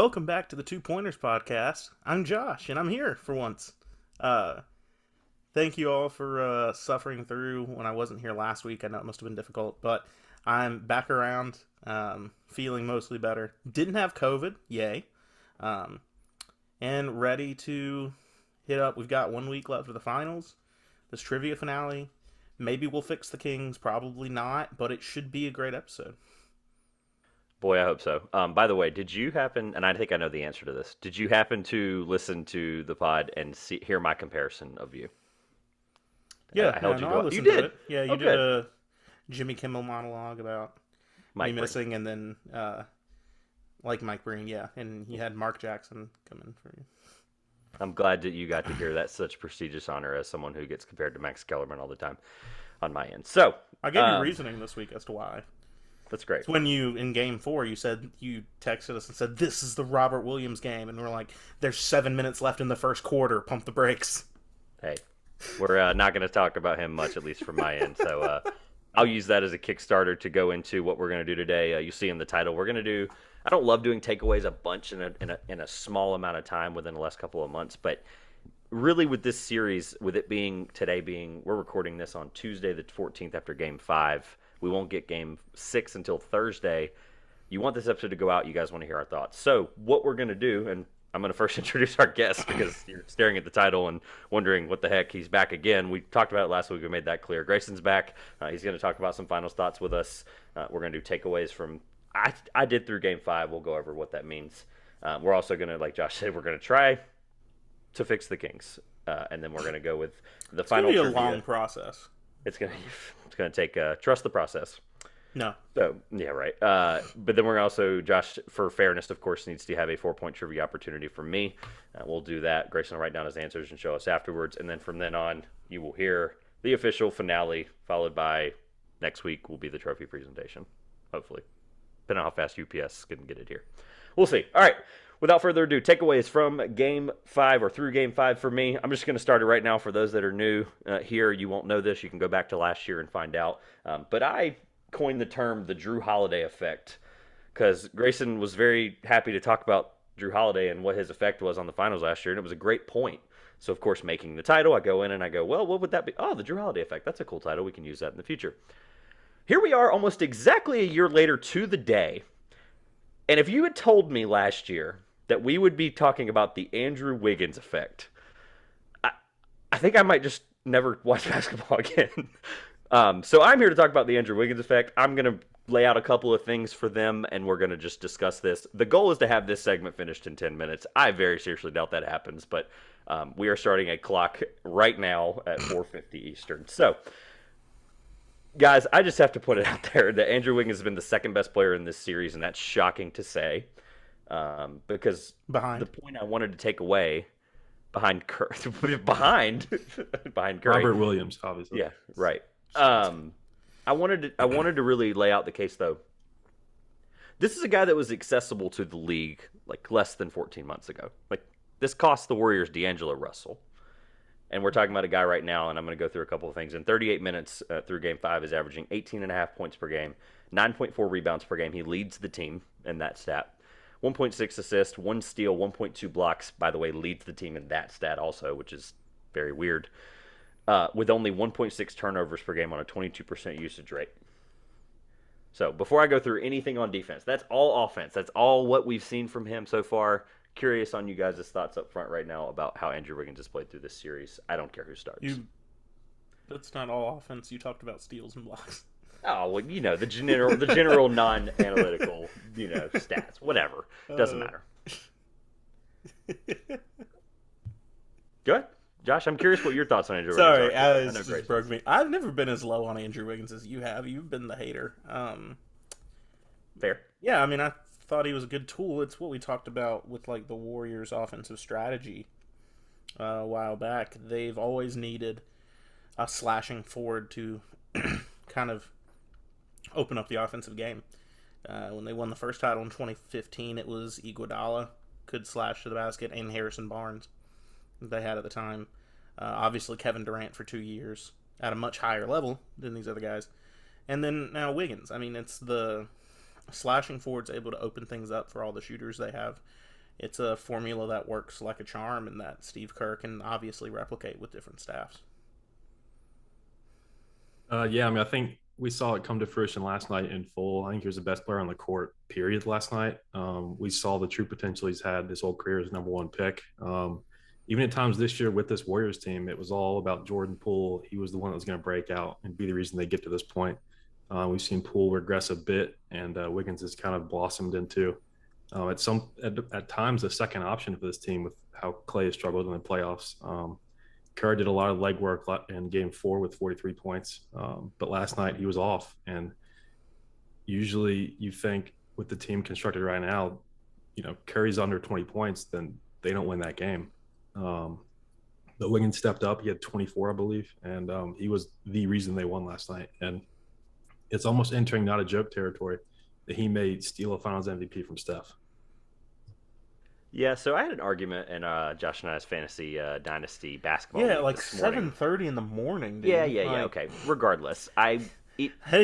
Welcome back to the Two Pointers Podcast. I'm Josh, and I'm here for once. Uh, Thank you all for suffering through when I wasn't here last week. I know it must have been difficult, but I'm back around, feeling mostly better. Didn't have COVID, yay, um, and ready to hit up. We've got 1 week left of the finals, this trivia finale. Maybe we'll fix the Kings, probably not, but it should be a great episode. Boy, I hope so. By the way, did you happen, and I think I know the answer to this, did you happen to listen to the pod and hear my comparison of you? Yeah, I yeah, held you no, to I it. You listened to did? it. Yeah, you Oh, did good. a Jimmy Kimmel monologue about me Mike Breen. missing, and then like Mike Breen, yeah, and he had Mark Jackson come in for you. I'm glad that you got to hear that such prestigious honor as someone who gets compared to Max Kellerman all the time on my end. So, I gave you reasoning this week as to why. that's great. It's when you in Game 4 you said you texted us and said this is the Robert Williams game, and we're like, there's 7 minutes left in the first quarter. Pump the brakes. Hey, we're not going to talk about him much, at least from my end. So I'll use that as a Kickstarter to go into what we're going to do today. You see in the title, we're going to do. I don't love doing takeaways a bunch in a small amount of time within the last couple of months, but really with this series, with it being today being, we're recording this on Tuesday the 14th after Game 5. We won't get Game 6 until Thursday. You want this episode to go out. You guys want to hear our thoughts. So what we're going to do, and I'm going to first introduce our guest because you're staring at the title and wondering what the heck, he's back again. We talked about it last week. We made that clear. Grayson's back. He's going to talk about some final thoughts with us. We're going to do takeaways from, I did through Game 5. We'll go over what that means. We're also going to, like Josh said, we're going to try to fix the Kings. And then we're going to go with the final It's gonna be a trivia. long process. It's gonna take trust the process. No, So yeah, right. But then we're also, Josh, for fairness, of course, needs to have a 4-point trivia opportunity from me. We'll do that. Grayson will write down his answers and show us afterwards, and then from then on, you will hear the official finale, followed by next week will be the trophy presentation. Hopefully, depending on how fast UPS can get it here. We'll see. All right. Without further ado, takeaways from Game 5 or through Game 5 for me. I'm just going to start it right now for those that are new here. You won't know this. You can go back to last year and find out. But I coined the term the Jrue Holiday Effect because Grayson was very happy to talk about Jrue Holiday and what his effect was on the finals last year, and it was a great point. So, of course, making the title, I go in and I go, well, what would that be? Oh, the Jrue Holiday Effect. That's a cool title. We can use that in the future. Here we are almost exactly a year later to the day. And if you had told me last year that we would be talking about the Andrew Wiggins effect, I think I might just never watch basketball again. So I'm here to talk about the Andrew Wiggins effect. I'm going to lay out a couple of things for them, and we're going to just discuss this. The goal is to have this segment finished in 10 minutes. I very seriously doubt that happens, but we are starting a clock right now at 4:50 Eastern. So, guys, I just have to put it out there that Andrew Wiggins has been the second best player in this series, and that's shocking to say. Because behind the point I wanted to take away behind behind behind Curry. Robert Williams, obviously. Yeah, right. I wanted to really lay out the case though. This is a guy that was accessible to the league like less than 14 months ago. Like this cost the Warriors D'Angelo Russell. And we're talking about a guy right now, and I'm going to go through a couple of things. In 38 minutes through Game 5, is averaging 18.5 points per game, 9.4 rebounds per game. He leads the team in that stat. 1.6 assists, 1 steal, 1.2 blocks. By the way, leads the team in that stat also, which is very weird. With only 1.6 turnovers per game on a 22% usage rate. So before I go through anything on defense, that's all offense. That's all what we've seen from him so far. Curious on you guys' thoughts up front right now about how Andrew Wiggins has played through this series. I don't care who starts. That's not all offense. You talked about steals and blocks. Oh, well, the general non-analytical, stats, whatever. Doesn't matter. Go ahead. Josh, I'm curious what your thoughts on Andrew Sorry, Wiggins are. I know just Grayson. broke me. I've never been as low on Andrew Wiggins as you have. You've been the hater. Fair. Yeah, I mean, I thought he was a good tool. It's what we talked about with like the Warriors' offensive strategy a while back. They've always needed a slashing forward to kind of open up the offensive game. When they won the first title in 2015, it was Iguodala could slash to the basket, and Harrison Barnes they had at the time. Obviously, Kevin Durant for 2 years at a much higher level than these other guys. And then now Wiggins. I mean, it's the slashing forward's able to open things up for all the shooters they have. it's a formula that works like a charm, and that Steve Kerr can obviously replicate with different staffs. Yeah, I mean, I think we saw it come to fruition last night in full. I think he was the best player on the court, period, last night. We saw the true potential he's had his whole career as number one pick. Even at times this year with this Warriors team, it was all about Jordan Poole. He was the one that was going to break out and be the reason they get to this point. We've seen Poole regress a bit, and Wiggins has kind of blossomed into at times the second option for this team with how Clay has struggled in the playoffs. Kerr did a lot of legwork in game 4 with 43 points. But last night he was off. And usually you think with the team constructed right now, Curry's under 20 points, then they don't win that game. But Wiggins stepped up. He had 24, I believe. And he was the reason they won last night. And it's almost entering not a joke territory that he may steal a finals MVP from Steph. Yeah, so I had an argument in Josh and I's fantasy dynasty basketball. Yeah, league like this morning. 7:30 in the morning. Dude. Yeah. Okay. Regardless, I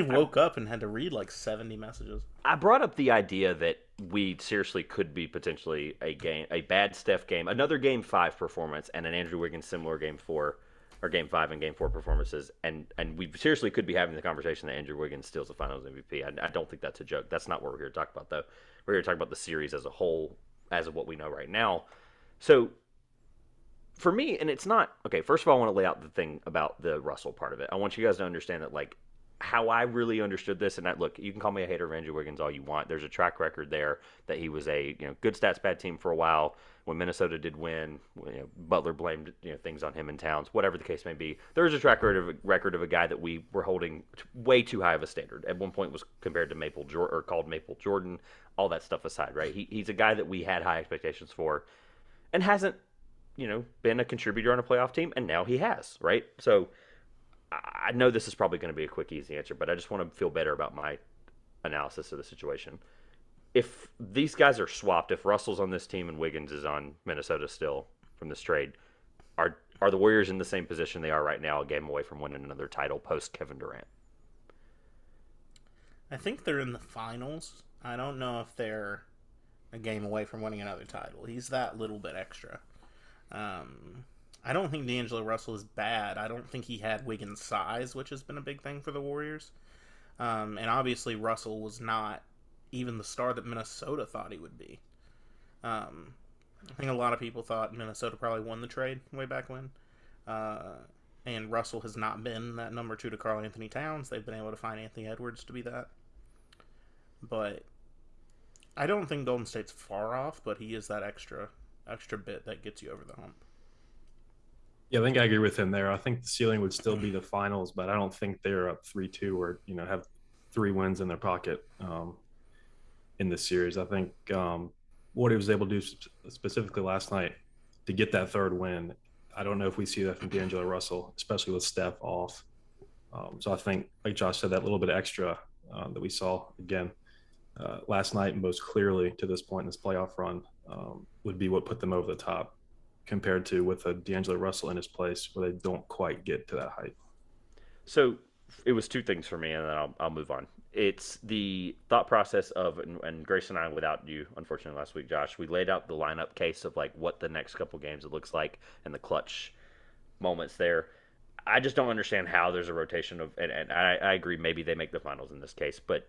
woke up and had to read like 70 messages. I brought up the idea that we seriously could be potentially a bad Steph game, another Game 5 performance, and an Andrew Wiggins similar Game 4 or Game 5 and Game 4 performances, and we seriously could be having the conversation that Andrew Wiggins steals the Finals MVP. I don't think that's a joke. That's not what we're here to talk about, though. We're here to talk about the series as a whole, as of what we know right now. So, for me, and it's not okay. First of all, I want to lay out the thing about the Russell part of it. I want you guys to understand that, like, how I really understood this, and that, look, you can call me a hater of Andrew Wiggins all you want. There's a track record there that he was a good stats, bad team for a while. When Minnesota did win, Butler blamed things on him in Towns, whatever the case may be. There is a track record of a guy that we were holding way too high of a standard. At one point was compared to called Maple Jordan. All that stuff aside, right? He's a guy that we had high expectations for, and hasn't been a contributor on a playoff team, and now he has, right? So I know this is probably going to be a quick, easy answer, but I just want to feel better about my analysis of the situation. If these guys are swapped, if Russell's on this team and Wiggins is on Minnesota still from this trade, are the Warriors in the same position they are right now, a game away from winning another title post Kevin Durant? I think they're in the finals. I don't know if they're a game away from winning another title. He's that little bit extra. I don't think D'Angelo Russell is bad. I don't think he had Wiggins' size, which has been a big thing for the Warriors. And obviously Russell was not even the star that Minnesota thought he would be. I think a lot of people thought Minnesota probably won the trade way back when. And Russell has not been that number 2 to Karl Anthony Towns. They've been able to find Anthony Edwards to be that. But I don't think Golden State's far off, but he is that extra bit that gets you over the hump. Yeah, I think I agree with him there. I think the ceiling would still be the finals, but I don't think they're up 3-2 or have 3 wins in their pocket in this series. I think what he was able to do specifically last night to get that 3rd win, I don't know if we see that from D'Angelo Russell, especially with Steph off. So I think, like Josh said, that little bit extra that we saw again last night and most clearly to this point in this playoff run would be what put them over the top, compared to with a D'Angelo Russell in his place where they don't quite get to that height. So it was 2 things for me, and then I'll move on. It's the thought process of, and Grayson and I, without you, unfortunately, last week, Josh, we laid out the lineup case of like what the next couple games it looks like and the clutch moments there. I just don't understand how there's a rotation of, and I agree, maybe they make the finals in this case, but,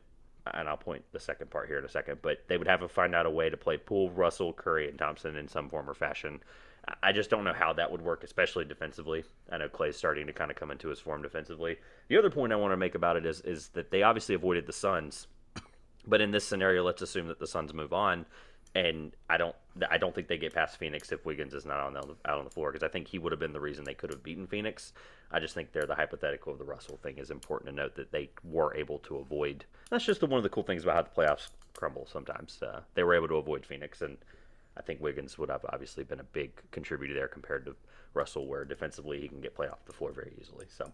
and I'll point the second part here in a second, but they would have to find out a way to play Poole, Russell, Curry, and Thompson in some form or fashion. I just don't know how that would work, especially defensively. I know Clay's starting to kind of come into his form defensively. The other point I want to make about it is that they obviously avoided the Suns, but in this scenario, let's assume that the Suns move on, and I don't think they get past Phoenix if Wiggins is not out on the floor, because I think he would have been the reason they could have beaten Phoenix. I just think the hypothetical of the Russell thing is important to note that they were able to avoid. That's just one of the cool things about how the playoffs crumble sometimes. They were able to avoid Phoenix, and I think Wiggins would have obviously been a big contributor there compared to Russell, where defensively he can get play off the floor very easily. So,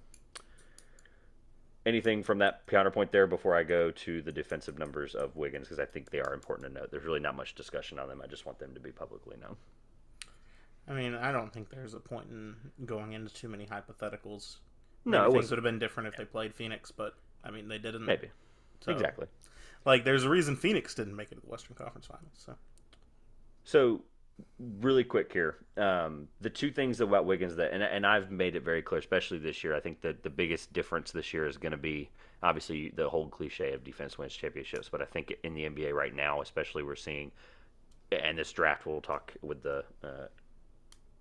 anything from that counterpoint there before I go to the defensive numbers of Wiggins, because I think they are important to note. There's really not much discussion on them. I just want them to be publicly known. I mean, I don't think there's a point in going into too many hypotheticals. No, things would have been different if they played Phoenix, but I mean, they didn't. Maybe. So, exactly. Like, there's a reason Phoenix didn't make it to the Western Conference Finals. So. So, really quick here, the two things about Wiggins that, and I've made it very clear, especially this year. I think that the biggest difference this year is going to be obviously the whole cliche of defense wins championships. But I think in the NBA right now, especially, we're seeing, and this draft we'll talk with the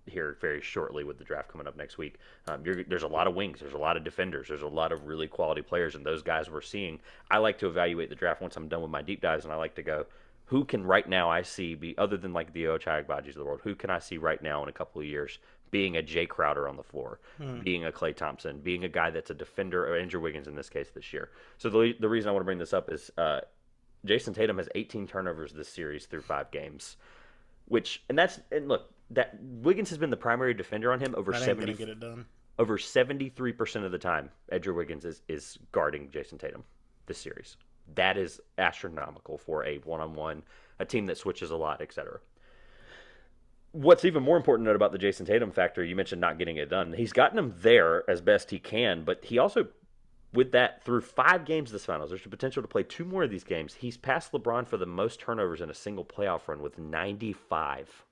here very shortly with the draft coming up next week. There's a lot of wings, there's a lot of defenders, there's a lot of really quality players, and those guys we're seeing. I like to evaluate the draft once I'm done with my deep dives, and I like to go, who can right now I see be other than like the Ochai Agbadis of the world, who can I see right now in a couple of years being a Jay Crowder on the floor, being a Klay Thompson, being a guy that's a defender, or Andrew Wiggins in this case this year. So the reason I want to bring this up is Jason Tatum has 18 turnovers this series through 5 games, and look, that Wiggins has been the primary defender on him over That ain't gonna get it done. over 73% of the time. Andrew Wiggins is guarding Jason Tatum this series. That is astronomical for a one-on-one, a team that switches a lot, etc. What's even more important about the Jason Tatum factor, you mentioned not getting it done. He's gotten him there as best he can, but he also, with that, through 5 games this finals, there's the potential to play 2 more of these games. He's passed LeBron for the most turnovers in a single playoff run with 95.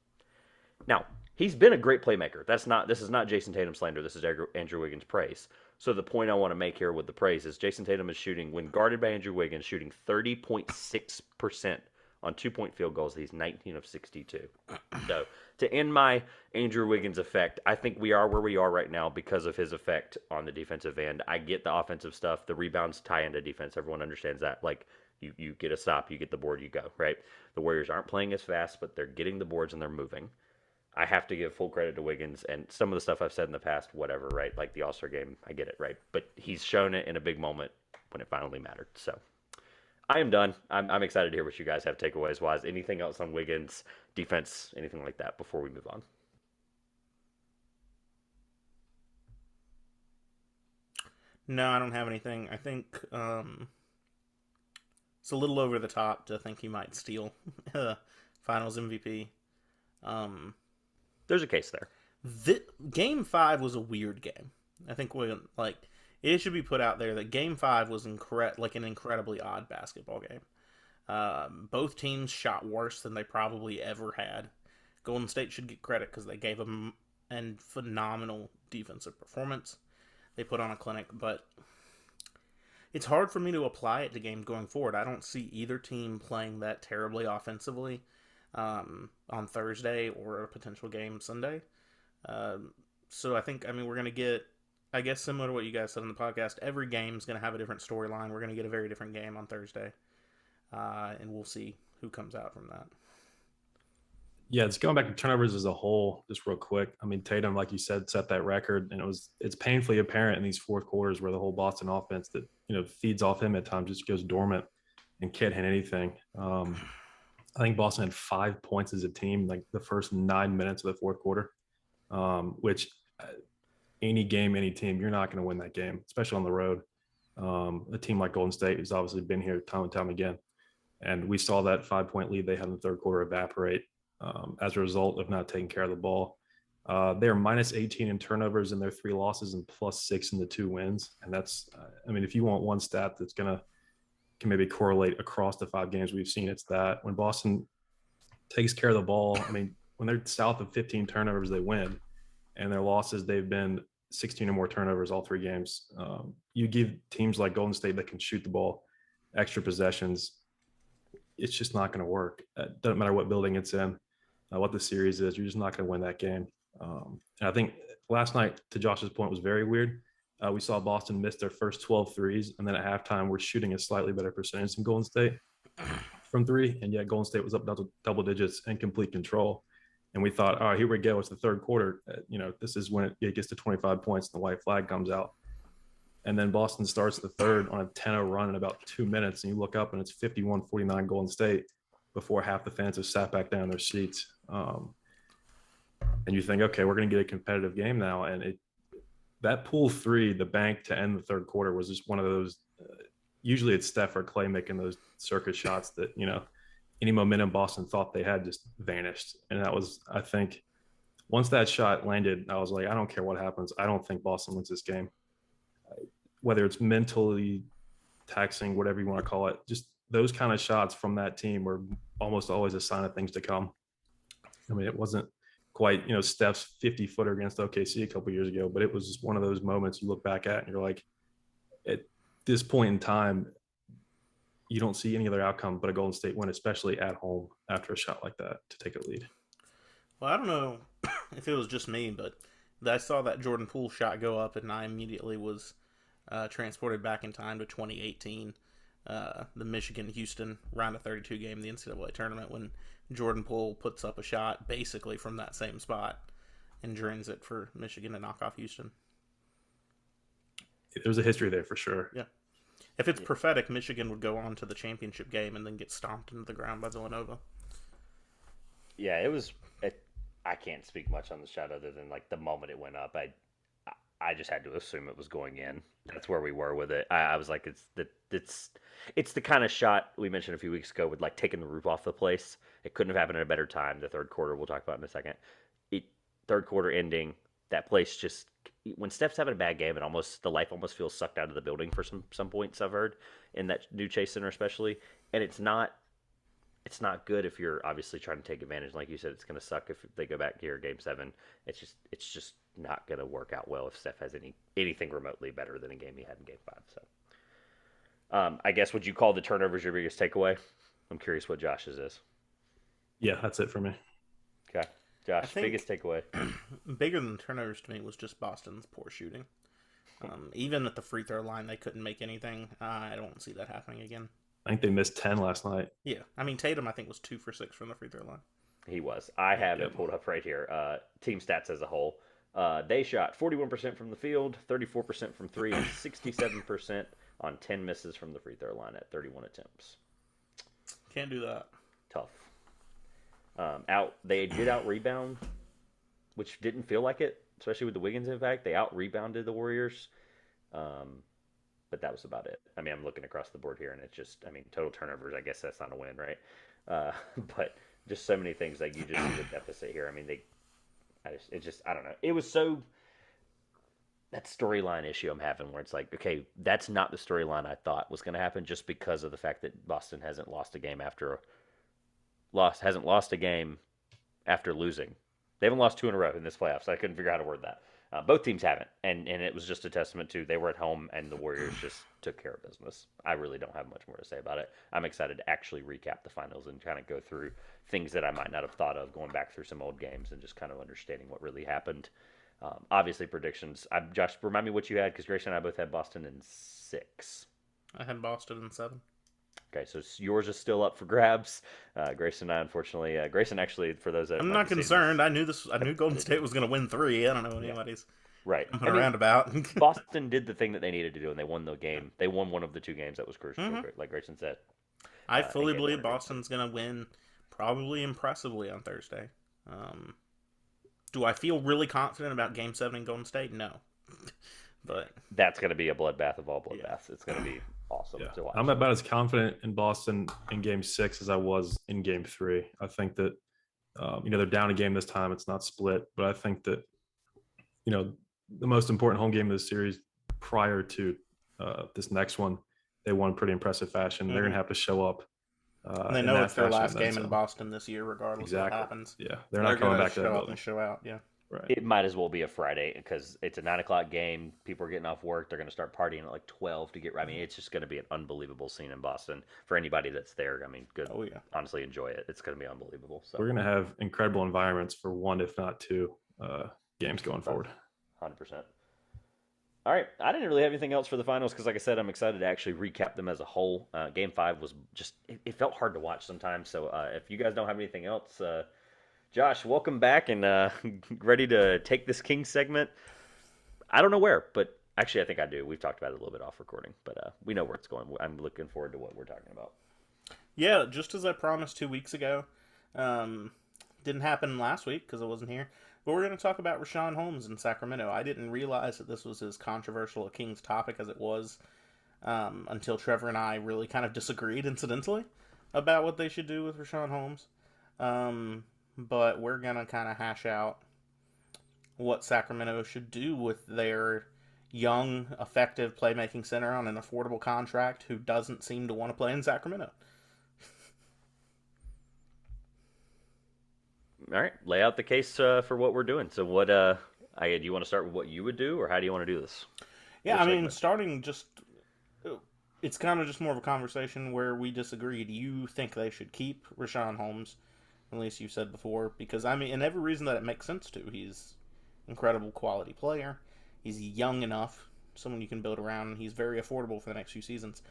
Now, he's been a great playmaker. This is not Jason Tatum slander. This is Andrew Wiggins praise. So the point I want to make here with the praise is Jason Tatum is shooting, when guarded by Andrew Wiggins, shooting 30.6% on 2-point field goals. He's 19 of 62. So to end my Andrew Wiggins effect, I think we are where we are right now because of his effect on the defensive end. I get the offensive stuff. The rebounds tie into defense. Everyone understands that. Like, you get a stop, you get the board, you go, right? The Warriors aren't playing as fast, but they're getting the boards and they're moving. I have to give full credit to Wiggins, and some of the stuff I've said in the past, whatever, right? Like the All-Star game, I get it, right? But he's shown it in a big moment when it finally mattered. So I am done. I'm excited to hear what you guys have takeaways-wise. Anything else on Wiggins, defense, anything like that before we move on? No, I don't have anything. I think it's a little over the top to think he might steal Finals MVP. There's a case there. Game 5 was a weird game. I think it should be put out there that Game 5 was an incredibly odd basketball game. Both teams shot worse than they probably ever had. Golden State should get credit because they gave them a phenomenal defensive performance. They put on a clinic, but it's hard for me to apply it to games going forward. I don't see either team playing that terribly offensively on Thursday or a potential game Sunday. So I think, we're going to get, I guess similar to what you guys said on the podcast, every game's going to have a different storyline. We're going to get a very different game on Thursday. And we'll see who comes out from that. Yeah, just going back to turnovers as a whole, just real quick. Tatum, like you said, set that record, and it's painfully apparent in these fourth quarters where the whole Boston offense that feeds off him at times just goes dormant and can't hit anything. I think Boston had 5 points as a team, like the first 9 minutes of the fourth quarter, which any game, any team, you're not going to win that game, especially on the road. A team like Golden State has obviously been here time and time again. And we saw that 5-point lead they had in the third quarter evaporate as a result of not taking care of the ball. They're minus 18 in turnovers in their 3 losses and plus 6 in the 2 wins. And that's, if you want one stat that's can maybe correlate across the 5 games we've seen, it's that when Boston takes care of the ball, when they're south of 15 turnovers, they win. And their losses, they've been 16 or more turnovers all 3 games. You give teams like Golden State that can shoot the ball extra possessions, it's just not going to work. It doesn't matter what building it's in, what the series is, you're just not going to win that game. And I think last night, to Josh's point, was very weird. We saw Boston miss their first 12 threes, and then at halftime, we're shooting a slightly better percentage than Golden State from 3, and yet Golden State was up double digits and complete control. And we thought, all right, here we go. It's the third quarter. This is when it gets to 25 points and the white flag comes out. And then Boston starts the third on a 10-0 run in about 2 minutes, and you look up and it's 51-49 Golden State before half the fans have sat back down in their seats. And you think, okay, we're going to get a competitive game now. And that pool 3, the bank to end the third quarter, was just one of those. Usually it's Steph or Clay making those circus shots that, any momentum Boston thought they had just vanished. And that was, I think, once that shot landed, I was like, I don't care what happens. I don't think Boston wins this game. Whether it's mentally taxing, whatever you want to call it, just those kind of shots from that team were almost always a sign of things to come. I mean, it wasn't quite, Steph's 50-footer against OKC a couple years ago, but it was just one of those moments you look back at and you're like, at this point in time, you don't see any other outcome but a Golden State win, especially at home after a shot like that to take a lead. Well, I don't know if it was just me, but I saw that Jordan Poole shot go up, and I immediately was transported back in time to 2018, the Michigan-Houston round of 32 game, the NCAA tournament, when Jordan Poole puts up a shot basically from that same spot and drains it for Michigan to knock off Houston. There's a history there for sure. Yeah. If it's prophetic, Michigan would go on to the championship game and then get stomped into the ground by Villanova. Yeah, I can't speak much on the shot other than like the moment it went up. I just had to assume it was going in. That's where we were with it. I was like, it's the kind of shot we mentioned a few weeks ago with like taking the roof off the place. It couldn't have happened at a better time. The third quarter, we'll talk about in a second. Third quarter ending, that place just, when Steph's having a bad game, the life almost feels sucked out of the building for some points I've heard in that new Chase Center especially. And it's not good if you're obviously trying to take advantage. Like you said, it's going to suck if they go back here game 7. It's just not going to work out well if Steph has anything remotely better than a game he had in game 5. So, I guess, would you call the turnovers your biggest takeaway? I'm curious what Josh's is. Yeah, that's it for me. Okay. Josh, biggest takeaway. Bigger than turnovers to me was just Boston's poor shooting. Even at the free throw line, they couldn't make anything. I don't see that happening again. I think they missed 10 last night. Yeah. I mean, Tatum, I think, was 2 for 6 from the free throw line. He was. I have it pulled up right here. Team stats as a whole. They shot 41% from the field, 34% from 3, and 67% on 10 misses from the free throw line at 31 attempts. Can't do that. Tough. They did out rebound, which didn't feel like it, especially with the Wiggins impact. They out rebounded the Warriors, but that was about it. I mean, I'm looking across the board here, and it's just, I mean, total turnovers. I guess that's not a win, right? But just so many things like you just see the deficit here. I mean, I don't know. It was so, that storyline issue I'm having where it's like, okay, that's not the storyline I thought was going to happen just because of the fact that Boston hasn't lost a game after losing. They haven't lost 2 in a row in this playoffs. So I couldn't figure out how to word that. Both teams haven't, and it was just a testament to they were at home and the Warriors just took care of business. I really don't have much more to say about it. I'm excited to actually recap the finals and kind of go through things that I might not have thought of, going back through some old games and just kind of understanding what really happened. Obviously, predictions. Josh, remind me what you had, because Grayson and I both had Boston in 6. I had Boston in 7. Okay, so yours is still up for grabs. Grayson and I, unfortunately, Grayson actually, for those that I'm not concerned. I knew Golden State was going to win 3. I don't know what anybody's around about. Boston did the thing that they needed to do, and they won the game. They won one of the 2 games that was crucial, like Grayson said. I fully believe Boston's going to win, probably impressively on Thursday. Do I feel really confident about Game 7 in Golden State? No. But that's going to be a bloodbath of all bloodbaths. It's going to be awesome to watch. I'm about as confident in Boston in Game 6 as I was in Game 3. I think that, they're down a game this time. It's not split, but I think that, the most important home game of the series prior to this next one, they won pretty impressive fashion. They're going to have to show up. And they know it's their last game in Boston this year, regardless of what happens. Yeah, they're not coming back to that show up building. and show out. Yeah. Right. It might as well be a Friday because it's a 9:00 game. People are getting off work. They're going to start partying at like 12 to get. I mean, it's just going to be an unbelievable scene in Boston for anybody that's there. I mean, good. Oh yeah. Honestly, enjoy it. It's going to be unbelievable. So we're going to have incredible environments for 1, if not 2, games going forward. 100%. All right, I didn't really have anything else for the finals because, like I said, I'm excited to actually recap them as a whole. Game 5 was just it felt hard to watch sometimes. So if you guys don't have anything else. Josh, welcome back and ready to take this King segment. I don't know where, but actually I think I do. We've talked about it a little bit off recording, but we know where it's going. I'm looking forward to what we're talking about. Yeah, just as I promised 2 weeks ago. Didn't happen last week because I wasn't here. But we're going to talk about Richaun Holmes in Sacramento. I didn't realize that this was as controversial a Kings topic as it was until Trevor and I really kind of disagreed incidentally about what they should do with Richaun Holmes. But we're going to kind of hash out what Sacramento should do with their young, effective playmaking center on an affordable contract who doesn't seem to want to play in Sacramento. All right, lay out the case for what we're doing. So what? Do you want to start with what you would do, or how do you want to do this? Yeah, I mean, starting just, it's kind of just more of a conversation where we disagree. Do you think they should keep Richaun Holmes? At least you said before, because I mean, and every reason that it makes sense to. He's incredible quality player. He's young enough, someone you can build around, and he's very affordable for the next few seasons.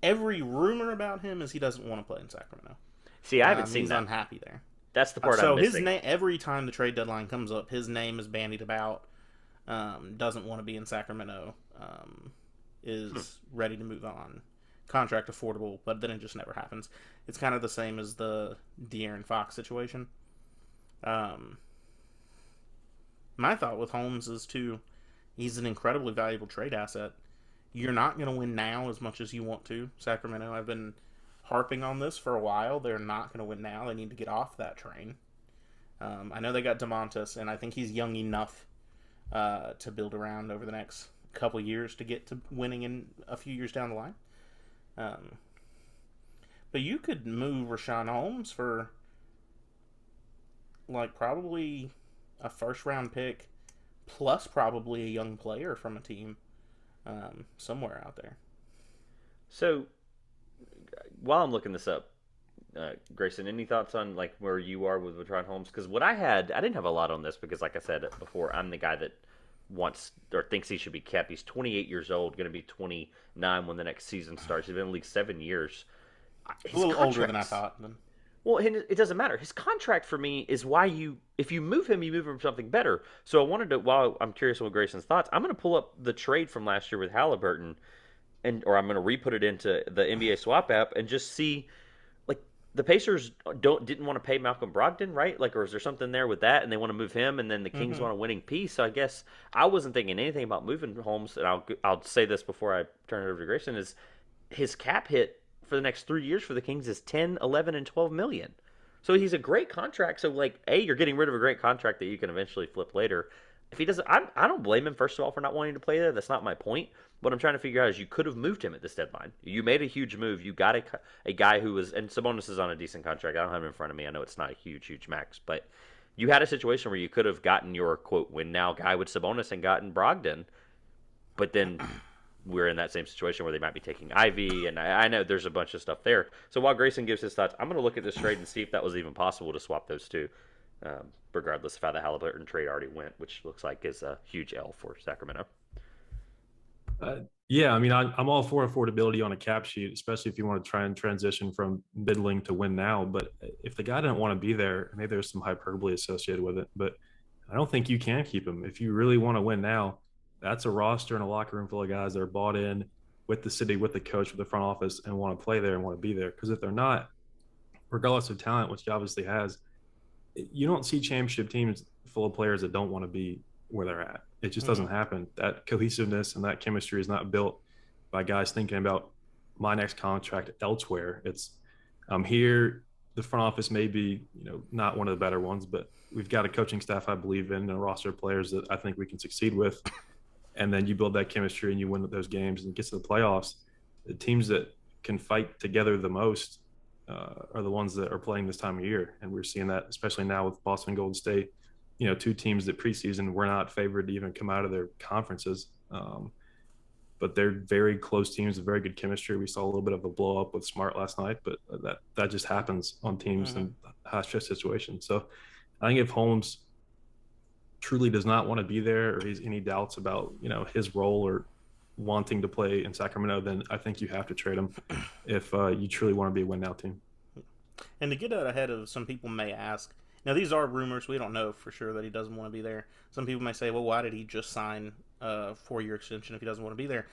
Every rumor about him is he doesn't want to play in Sacramento. See, I haven't seen he's that. Unhappy there. That's the part so I'm missing. His name, every time the trade deadline comes up, his name is bandied about. Doesn't want to be in Sacramento. Is ready to move on. Contract affordable, but then it just never happens. It's kind of the same as the De'Aaron Fox situation. My thought with Holmes is he's an incredibly valuable trade asset. You're not going to win now as much as you want to, Sacramento. I've been harping on this for a while. They're not going to win now. They need to get off that train. I know they got DeMontis, and I think he's young enough to build around over the next couple years to get to winning in a few years down the line. But you could move Richaun Holmes for probably a first-round pick plus probably a young player from a team somewhere out there. So, while I'm looking this up, Grayson, any thoughts on where you are with Richaun Holmes? Because I didn't have a lot on this because, like I said before, I'm the guy that wants or thinks he should be kept. He's 28 years old, going to be 29 when the next season starts. He's been in the league 7 years. A little older than I thought. Then. Well, it doesn't matter. His contract for me is why if you move him for something better. So I wanted to, while I'm curious on Grayson's thoughts, I'm going to pull up the trade from last year with Halliburton, or I'm going to re-put it into the NBA Swap app and just see, the Pacers didn't want to pay Malcolm Brogdon, right? Or is there something there with that, and they want to move him, and then the Kings want a winning piece? So I guess I wasn't thinking anything about moving Holmes, and I'll say this before I turn it over to Grayson, is his cap hit for the next 3 years for the Kings is 10, 11, and 12 million. So he's a great contract. So you're getting rid of a great contract that you can eventually flip later. If he doesn't, I don't blame him, first of all, for not wanting to play there. That's not my point. What I'm trying to figure out is you could have moved him at this deadline. You made a huge move. You got a guy who was, and Sabonis is on a decent contract. I don't have him in front of me. I know it's not a huge max, but you had a situation where you could have gotten your, quote, win now guy with Sabonis and gotten Brogdon, but then we're in that same situation where they might be taking Ivy, and I know there's a bunch of stuff there. So while Grayson gives his thoughts, I'm going to look at this trade and see if that was even possible to swap those two, regardless of how the Halliburton trade already went, which looks like is a huge L for Sacramento. Yeah, I mean, I'm all for affordability on a cap sheet, especially if you want to try and transition from middling to win now. But if the guy didn't want to be there, maybe there's some hyperbole associated with it. But I don't think you can keep him. If you really want to win now, that's a roster and a locker room full of guys that are bought in with the city, with the coach, with the front office, and want to play there and want to be there. Because if they're not, regardless of talent, which he obviously has, you don't see championship teams full of players that don't want to be where they're at. It just doesn't happen. That cohesiveness and that chemistry is not built by guys thinking about my next contract elsewhere. It's I'm here. The front office may be, not one of the better ones, but we've got a coaching staff I believe in and a roster of players that I think we can succeed with. And then you build that chemistry and you win those games and get to the playoffs. The teams that can fight together the most are the ones that are playing this time of year. And we're seeing that, especially now with Boston and Golden State, two teams that preseason were not favored to even come out of their conferences. But they're very close teams with very good chemistry. We saw a little bit of a blow up with Smart last night, but that just happens on teams in high stress situations. So I think if Holmes truly does not want to be there or he's any doubts about, his role or wanting to play in Sacramento, then I think you have to trade him if you truly want to be a win now team. And to get out ahead of some people may ask, now these are rumors, we don't know for sure that he doesn't want to be there. Some people may say, well, why did he just sign a 4-year extension if he doesn't want to be there?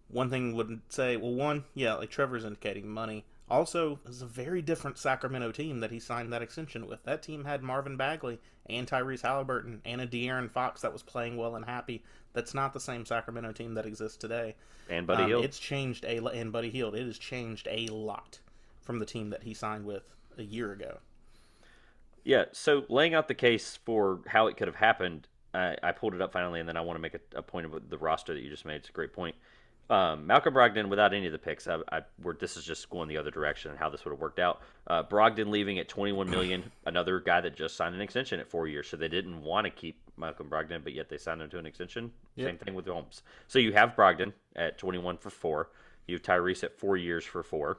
One thing would say, well, one, yeah, like Trevor's indicating, money. Also, it's a very different Sacramento team that he signed that extension with. That team had Marvin Bagley and Tyrese Halliburton and a De'Aaron Fox that was playing well and happy. That's not the same Sacramento team that exists today. And Buddy Hield. It's changed and Buddy Hield. It has changed a lot from the team that he signed with a year ago. Yeah, so laying out the case for how it could have happened, I pulled it up finally, and then I want to make a point about the roster that you just made. It's a great point. Malcolm Brogdon, without any of the picks, this is just going the other direction and how this would have worked out. Brogdon leaving at $21 million, another guy that just signed an extension at 4 years, so they didn't want to keep Malcolm Brogdon, but yet they signed him to an extension. Yep. Same thing with Holmes. So you have Brogdon at 21 for 4. You have Tyrese at 4 years for 4.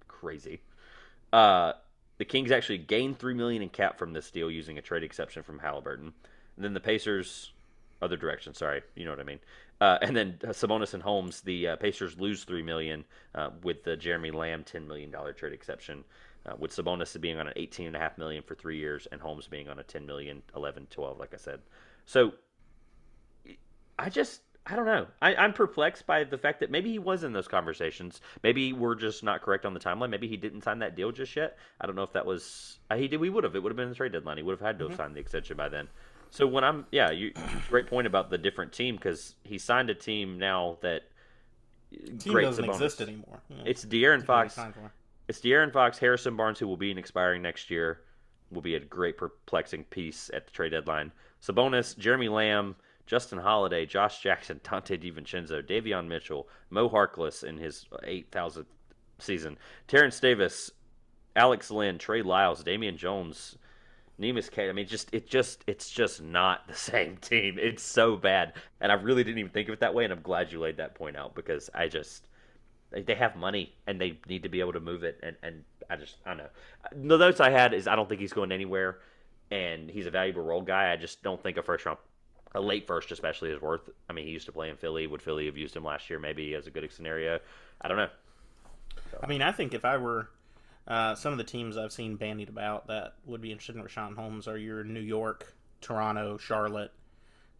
Crazy. The Kings actually gained $3 million in cap from this deal using a trade exception from Halliburton. And then the Pacers, other direction, sorry, you know what I mean. And then Sabonis and Holmes, the Pacers lose $3 million with the Jeremy Lamb $10 million trade exception, with Sabonis being on an $18.5 million for 3 years and Holmes being on a $10 million, 11, 12, like I said. So I don't know. I'm perplexed by the fact that maybe he was in those conversations. Maybe we're just not correct on the timeline. Maybe he didn't sign that deal just yet. I don't know if that was he did. We would have. It would have been the trade deadline. He would have had to have signed the extension by then. So when great point about the different team, because he signed a team now that team doesn't exist anymore. Yeah. It's De'Aaron Fox. It's De'Aaron Fox, Harrison Barnes, who will be expiring next year, will be a great perplexing piece at the trade deadline. Sabonis, Jeremy Lamb, Justin Holiday, Josh Jackson, Dante DiVincenzo, Davion Mitchell, Mo Harkless in his 8,000th season, Terrence Davis, Alex Lynn, Trey Lyles, Damian Jones, Neemias K. I mean, it's just not the same team. It's so bad, and I really didn't even think of it that way. And I'm glad you laid that point out, because they have money and they need to be able to move it. And I don't know. The notes I had is I don't think he's going anywhere, and he's a valuable role guy. I just don't think a late first especially is worth. I mean, he used to play in Philly. Would Philly have used him last year? Maybe as a good scenario. I don't know. So. I mean, I think if I were some of the teams I've seen bandied about that would be interested in Richaun Holmes are your New York, Toronto, Charlotte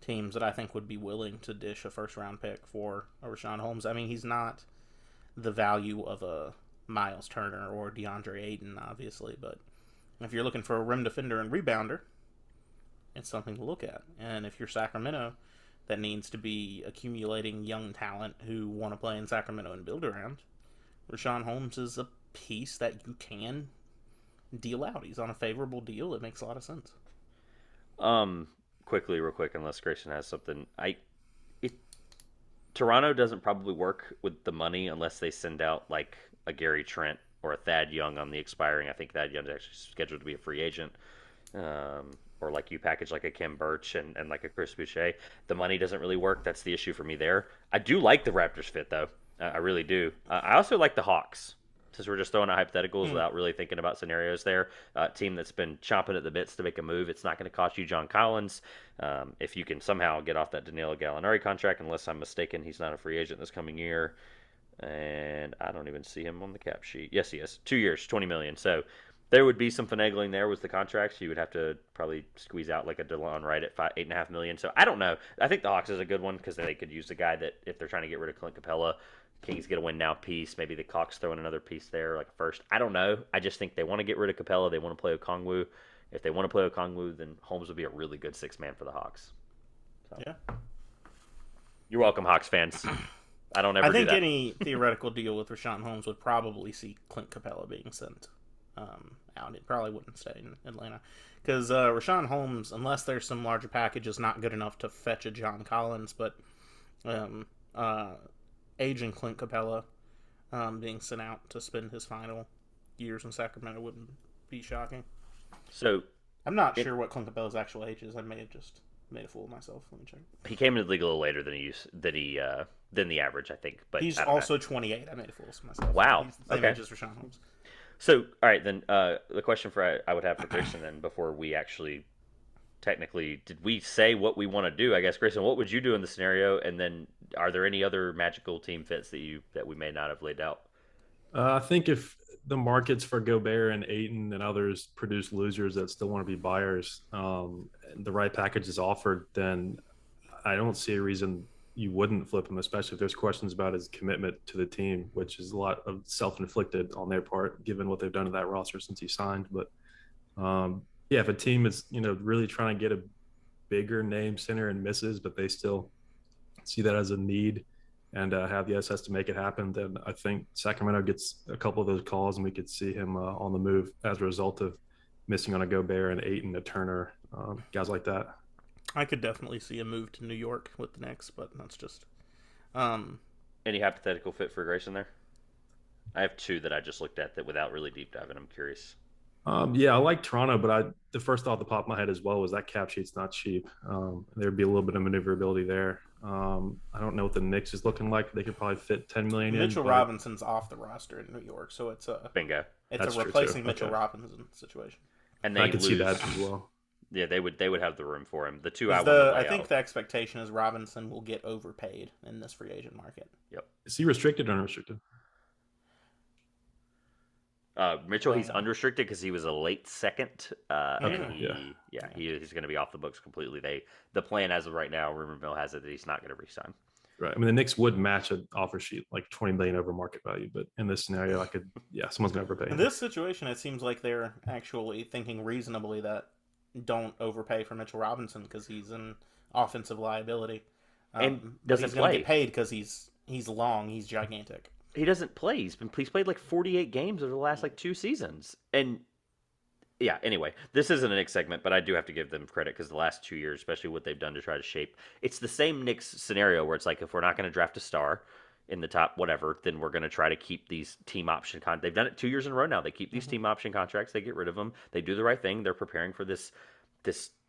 teams that I think would be willing to dish a first-round pick for a Richaun Holmes. I mean, he's not the value of a Miles Turner or DeAndre Ayton, obviously, but if you're looking for a rim defender and rebounder, it's something to look at. And if you're Sacramento, that needs to be accumulating young talent who want to play in Sacramento and build around, Richaun Holmes is a piece that you can deal out. He's on a favorable deal. It makes a lot of sense. Real quick, unless Grayson has something. Toronto doesn't probably work with the money unless they send out like a Gary Trent or a Thad Young on the expiring. I think Thad Young is actually scheduled to be a free agent. Or like you package like a Kim Birch and like a Chris Boucher. The money doesn't really work. That's the issue for me there. I do like the Raptors fit, though. I really do. I also like the Hawks. Since we're just throwing out hypotheticals without really thinking about scenarios there. Team that's been chomping at the bits to make a move. It's not going to cost you John Collins. If you can somehow get off that Danilo Gallinari contract, unless I'm mistaken, he's not a free agent this coming year. And I don't even see him on the cap sheet. Yes, he is. 2 years, $20 million. So there would be some finagling there with the contracts. You would have to probably squeeze out like a DeLon Wright at $8.5 million. So I don't know. I think the Hawks is a good one because they could use the guy that if they're trying to get rid of Clint Capella. Kings get a win now piece. Maybe the Hawks throw in another piece there, like first. I don't know. I just think they want to get rid of Capella. They want to play Okongwu. If they want to play Okongwu, then Holmes would be a really good six-man for the Hawks. So. Yeah. You're welcome, Hawks fans. I don't ever. I think any theoretical deal with Richaun Holmes would probably see Clint Capella being sent out. It probably wouldn't stay in Atlanta because Richaun Holmes, unless there's some larger package, is not good enough to fetch a John Collins. But aging Clint Capella being sent out to spend his final years in Sacramento wouldn't be shocking. So I'm not sure what Clint Capella's actual age is. I may have just made a fool of myself. Let me check. He came into the league a little later than the average, I think. But he's also 28. I made a fool of myself. Wow. He's the same age as Richaun Holmes. So, all right, then the question I would have for Grayson then before we actually technically, did we say what we want to do? I guess, Grayson, what would you do in the scenario? And then are there any other magical team fits that we may not have laid out? I think if the markets for Gobert and Ayton and others produce losers that still want to be buyers, and the right package is offered, then I don't see a reason you wouldn't flip him, especially if there's questions about his commitment to the team, which is a lot of self-inflicted on their part, given what they've done to that roster since he signed. But yeah, if a team is, really trying to get a bigger name center and misses, but they still see that as a need and have the assets to make it happen, then I think Sacramento gets a couple of those calls and we could see him on the move as a result of missing on a Gobert and Ayton, a Turner, guys like that. I could definitely see a move to New York with the Knicks, but that's just Any hypothetical fit for Grayson there? I have two that I just looked at that without really deep diving. I'm curious. Yeah, I like Toronto, but the first thought at the top of my head as well was that cap sheet's not cheap. There'd be a little bit of maneuverability there. I don't know what the Knicks is looking like. They could probably fit 10 million in. Mitchell Robinson's off the roster in New York, so it's a bingo. It's a replacing Mitchell Robinson situation. And I could see that as well. Yeah, they would have the room for him. The two I think the expectation is Robinson will get overpaid in this free agent market. Yep. Is he restricted or unrestricted? Mitchell, he's unrestricted because he was a late second. Okay. He's going to be off the books completely. The plan as of right now, rumor mill has it that he's not going to re-sign. Right. I mean, the Knicks would match an offer sheet like 20 million over market value, but in this scenario, someone's going to overpay. In this situation, it seems like they're actually thinking reasonably that don't overpay for Mitchell Robinson because he's an offensive liability, and doesn't he's going to get paid because he's long, he's gigantic. He doesn't play. He's played like 48 games over the last like 2 seasons. And yeah, anyway, this isn't a Knicks segment, but I do have to give them credit because the last 2 years, especially what they've done to try to shape, it's the same Knicks scenario where it's like if we're not going to draft a star in the top whatever, then we're going to try to keep these team option contracts. They've done it 2 years in a row now. They keep these team option contracts. They get rid of them. They do the right thing. They're preparing for this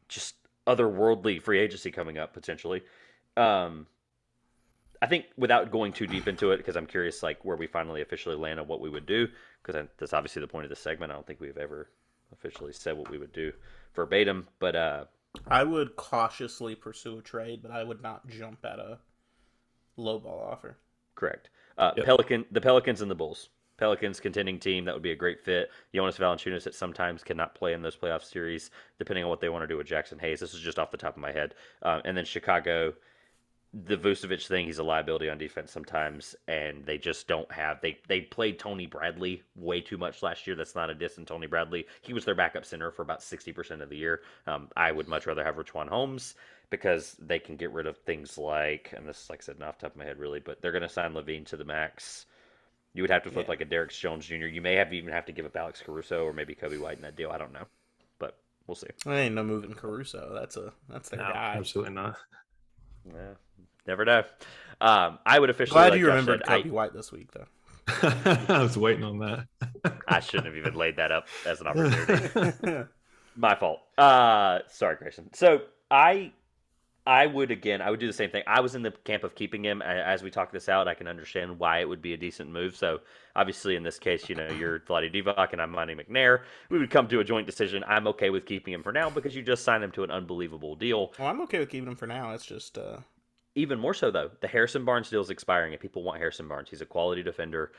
just otherworldly free agency coming up potentially. I think without going too deep into it, because I'm curious like where we finally officially land on what we would do, because that's obviously the point of this segment. I don't think we've ever officially said what we would do verbatim, but I would cautiously pursue a trade, but I would not jump at a lowball offer. Correct. The Pelicans and the Bulls. Pelicans contending team, that would be a great fit. Jonas Valanciunas at sometimes cannot play in those playoff series, depending on what they want to do with Jackson Hayes. This is just off the top of my head. And then Chicago, the Vucevic thing, he's a liability on defense sometimes, and they just don't have. They played Tony Bradley way too much last year. That's not a diss on Tony Bradley. He was their backup center for about 60% of the year. I would much rather have Richaun Holmes because they can get rid of things like, and this is like I said, not off the top of my head really, but they're going to sign Levine to the max. You would have to flip like a Derek Jones Jr. You may even have to give up Alex Caruso or maybe Kobe White in that deal. I don't know, but we'll see. There ain't no moving Caruso. That's their guy. Absolutely not. Yeah, never know. I would officially. Glad you remembered Kobe White this week, though. I was waiting on that. I shouldn't have even laid that up as an opportunity. My fault. Sorry, Grayson. So I would do the same thing. I was in the camp of keeping him. As we talk this out, I can understand why it would be a decent move. So obviously in this case, you're Vlade Divac and I'm Monty McNair. We would come to a joint decision. I'm okay with keeping him for now because you just signed him to an unbelievable deal. Well, I'm okay with keeping him for now. It's just... Even more so, though, the Harrison Barnes deal is expiring and people want Harrison Barnes. He's a quality defender,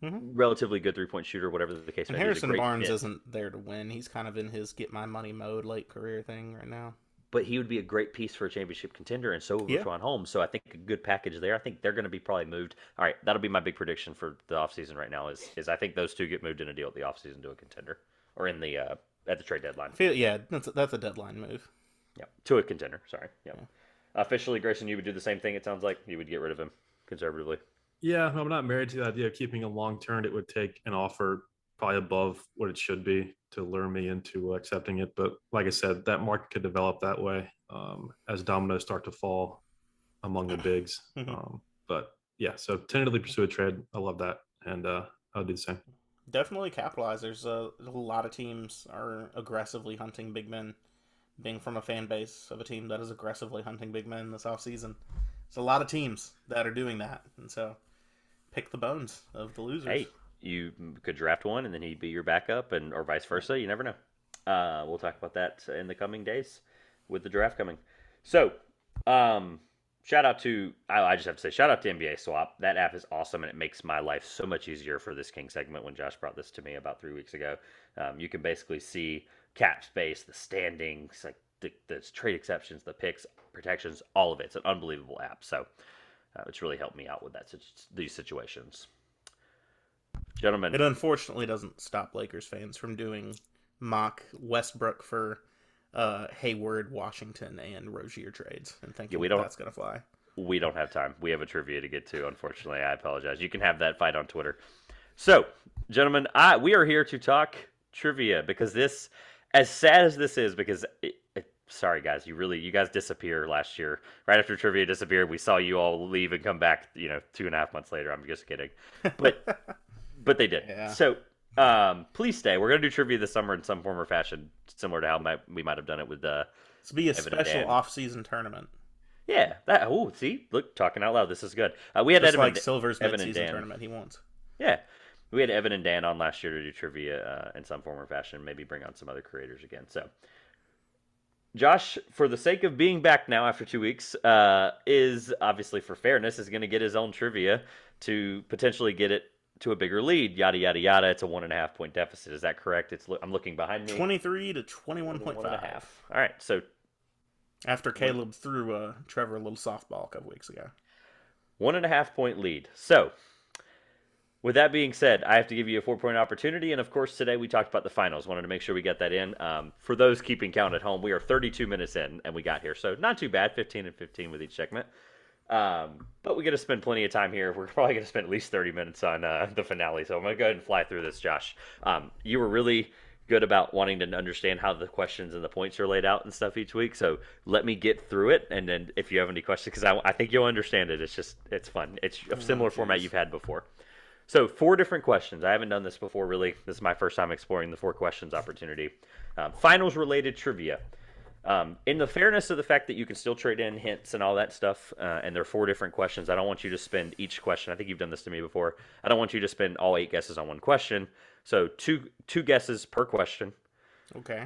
relatively good three-point shooter, whatever the case may be. Harrison Barnes isn't there to win. He's kind of in his get-my-money mode late career thing right now. But he would be a great piece for a championship contender, and so would Richaun Holmes. So I think a good package there. I think they're going to be probably moved. All right, that'll be my big prediction for the offseason right now is I think those two get moved in a deal at the offseason to a contender or in the at the trade deadline. That's a deadline move. Yeah, to a contender. Sorry. Yeah. Officially, Grayson, you would do the same thing. It sounds like you would get rid of him conservatively. Yeah, I'm not married to the idea of keeping him long term. It would take an offer probably above what it should be to lure me into accepting it. But like I said, that market could develop that way as dominoes start to fall among the bigs. But yeah, so tentatively pursue a trade. I love that. And I'll do the same. Definitely capitalize. There's a lot of teams are aggressively hunting big men. Being from a fan base of a team that is aggressively hunting big men this offseason. There's a lot of teams that are doing that. And so pick the bones of the losers. Hey, you could draft one and then he'd be your backup or vice versa. You never know. We'll talk about that in the coming days with the draft coming. So, shout out to NBA Swap. That app is awesome and it makes my life so much easier for this King segment when Josh brought this to me about 3 weeks ago. You can basically see cap space, the standings, like the trade exceptions, the picks, protections, all of it. It's an unbelievable app. So it's really helped me out with these situations. Gentlemen. It unfortunately doesn't stop Lakers fans from doing mock Westbrook for Hayward, Washington, and Rozier trades. And thinking that's going to fly. We don't have time. We have a trivia to get to, unfortunately. I apologize. You can have that fight on Twitter. So, gentlemen, we are here to talk trivia because this, as sad as this is, because sorry guys, you guys disappear last year. Right after trivia disappeared, we saw you all leave and come back, 2.5 months later. I'm just kidding. But they did. Yeah. So please stay. We're gonna do trivia this summer in some form or fashion, similar to how we might have done it with It's be a Evan and special Dan. off-season tournament. Yeah, see, look, talking out loud, this is good. We had Just Evan, like Silver's Evan and mid-season Dan. tournament he wants. Yeah, we had Evan and Dan on last year to do trivia in some form or fashion. Maybe bring on some other creators again. So, Josh, for the sake of being back now after 2 weeks, is obviously for fairness is going to get his own trivia to potentially get it to a bigger lead. Yada yada yada. It's a 1.5 point deficit. Is that correct? I'm looking behind me. 23 to 21.5. 1.5. All right, so. After Caleb threw Trevor a little softball a couple weeks ago. 1.5 point lead. So, with that being said, I have to give you a 4-point opportunity. And of course, today we talked about the finals. Wanted to make sure we get that in. For those keeping count at home, we are 32 minutes in and we got here. So, not too bad. 15 and 15 with each segment. But we're going to spend plenty of time here. We're probably going to spend at least 30 minutes on the finale. So, I'm going to go ahead and fly through this, Josh. You were really good about wanting to understand how the questions and the points are laid out and stuff each week. So let me get through it, and then if you have any questions, because I think you'll understand it. It's fun. It's a similar format you've had before. So 4 different questions. I haven't done this before, really. This is my first time exploring the 4 questions opportunity. Finals related trivia. In the fairness of the fact that you can still trade in hints and all that stuff, and there are 4 different questions, I don't want you to spend each question. I think you've done this to me before. I don't want you to spend all 8 guesses on one question. So two guesses per question. Okay.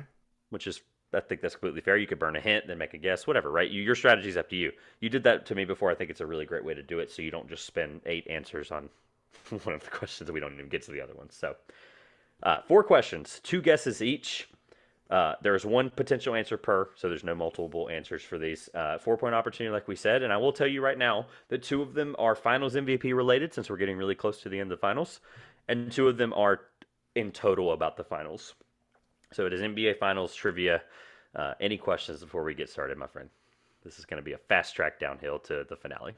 Which is, I think that's completely fair. You could burn a hint, then make a guess, whatever, right? Your strategy is up to you. You did that to me before. I think it's a really great way to do it, so you don't just spend 8 answers on one of the questions and we don't even get to the other ones. So 4 questions, 2 guesses each. There's 1 potential answer per, so there's no multiple answers for these. 4-point opportunity, like we said, and I will tell you right now that 2 of them are Finals MVP related, since we're getting really close to the end of the Finals, and 2 of them are in total about the Finals. So it is NBA Finals trivia. Any questions before we get started, my friend? This is going to be a fast track downhill to the finale.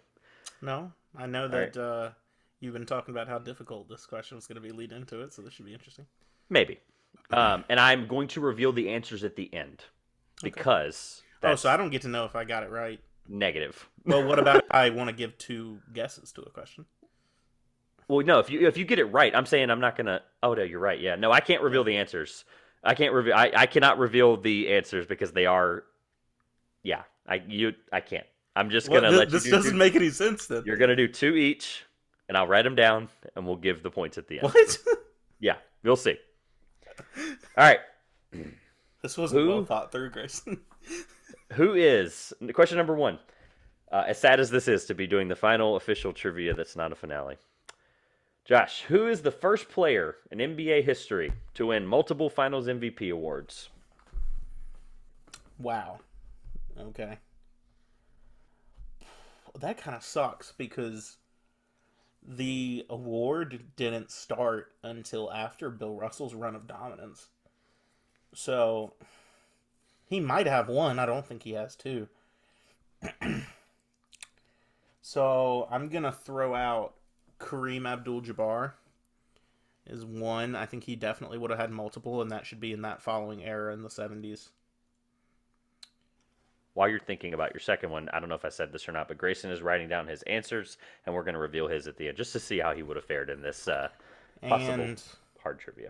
No, I know that you've been talking about how difficult this question was going to be lead into it, so this should be interesting. Maybe. And I'm going to reveal the answers at the end because so I don't get to know if I got it right. Negative. Well, what about if I want to give 2 guesses to a question? Well, no, if you get it right, I'm saying I'm not gonna. Oh no, you're right. Yeah, no, I can't reveal the answers. I can't reveal. I cannot reveal the answers because they are. Yeah, I can't. I'm just gonna let you. This doesn't make any sense then. You're gonna do 2 each, and I'll write them down, and we'll give the points at the end. What? Yeah, you'll see. All right. This wasn't well thought through, Grayson. Who is question number 1? As sad as this is to be doing the final official trivia, that's not a finale. Josh, who is the first player in NBA history to win multiple Finals MVP awards? Wow. Okay. That kind of sucks because the award didn't start until after Bill Russell's run of dominance. So, he might have 1. I don't think he has 2. So, I'm going to throw out Kareem Abdul-Jabbar is 1. I think he definitely would have had multiple, and that should be in that following era in the 70s. While you're thinking about your second one, I don't know if I said this or not, but Grayson is writing down his answers, and we're going to reveal his at the end just to see how he would have fared in this possible hard trivia.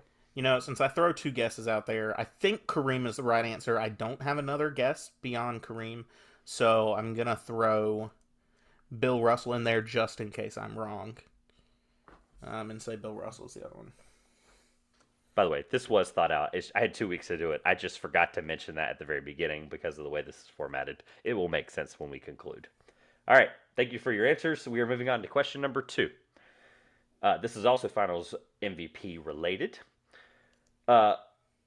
Since I throw 2 guesses out there, I think Kareem is the right answer. I don't have another guess beyond Kareem, so I'm going to throw Bill Russell in there just in case I'm wrong. And say Bill Russell is the other one. By the way, this was thought out. I had 2 weeks to do it. I just forgot to mention that at the very beginning because of the way this is formatted. It will make sense when we conclude. All right. Thank you for your answers. We are moving on to question number 2. This is also Finals MVP related.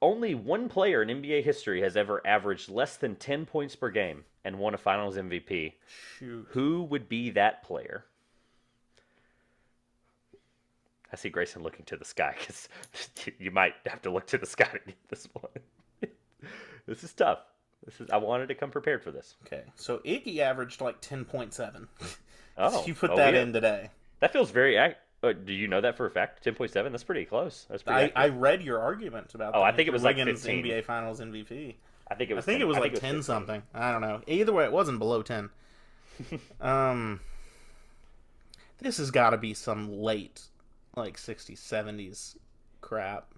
Only 1 player in NBA history has ever averaged less than 10 points per game and won a Finals MVP. Shoot. Who would be that player? I see Grayson looking to the sky because you might have to look to the sky to get this one. This is tough. I wanted to come prepared for this. Okay, so Iggy averaged like 10.7. Oh, you put that in today. That feels very. Do you know that for a fact? 10.7. That's pretty close. That's pretty. I read your argument about. I think it was Wiggins like 15. NBA Finals MVP. I think it I was. think 10, it was I like think it 10 15. something. I don't know. Either way, it wasn't below 10. This has got to be some late, like 60s, 70s crap.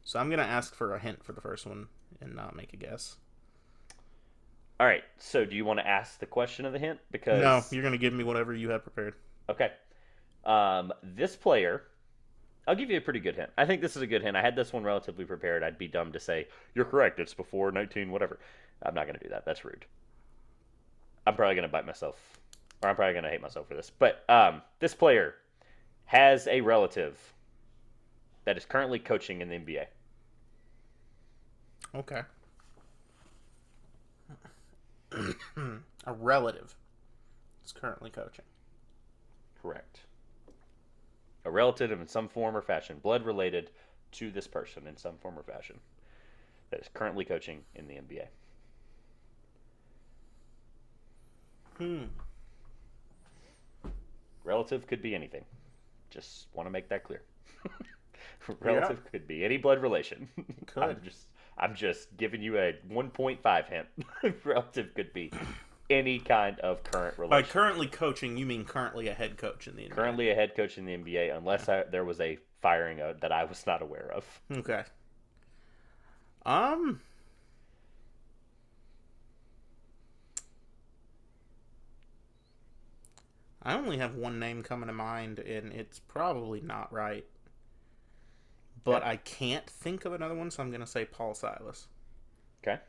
So I'm gonna ask for a hint for the first one and not make a guess. All right. So do you want to ask the question of the hint? No, Because you're gonna give me whatever you have prepared. okay, this player. I'll give you a pretty good hint. I think this is a good hint. I had this one relatively prepared. I'd be dumb to say you're correct. It's before 19 whatever. I'm not gonna do that. That's rude. I'm probably gonna bite myself, or I'm probably gonna hate myself for this. But this player has a relative that is currently coaching in the NBA. Okay. A relative is currently coaching. Correct. A relative in some form or fashion, blood related to this person in some form or fashion, that is currently coaching in the NBA. Relative could be anything. Just want to make that clear. Relative could be any blood relation. Could. I'm just giving you a 1.5 hint. Relative could be any kind of current relation. By currently coaching, you mean currently a head coach in the NBA? Currently a head coach in the NBA, unless there was a firing that I was not aware of. Okay. I only have one name coming to mind, and it's probably not right. But Okay. I can't think of another one, so I'm going to say Paul Silas. Okay.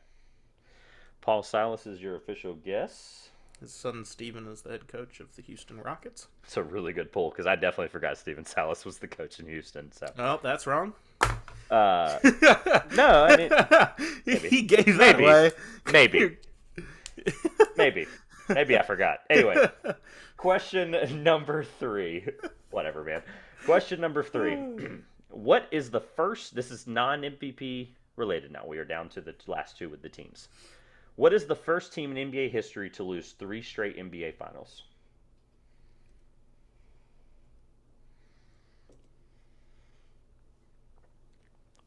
Paul Silas is your official guess. His son Steven is the head coach of the Houston Rockets. It's a really good pull because I definitely forgot Steven Silas was the coach in Houston. So Oh, that's wrong. no, I mean He gave that Maybe. away. maybe I forgot. Anyway, question number 3. Whatever, man. Question number 3. What is the first? This is non-MVP related. Now we are down to the last 2 with the teams. What is the first team in NBA history to lose 3 straight NBA finals?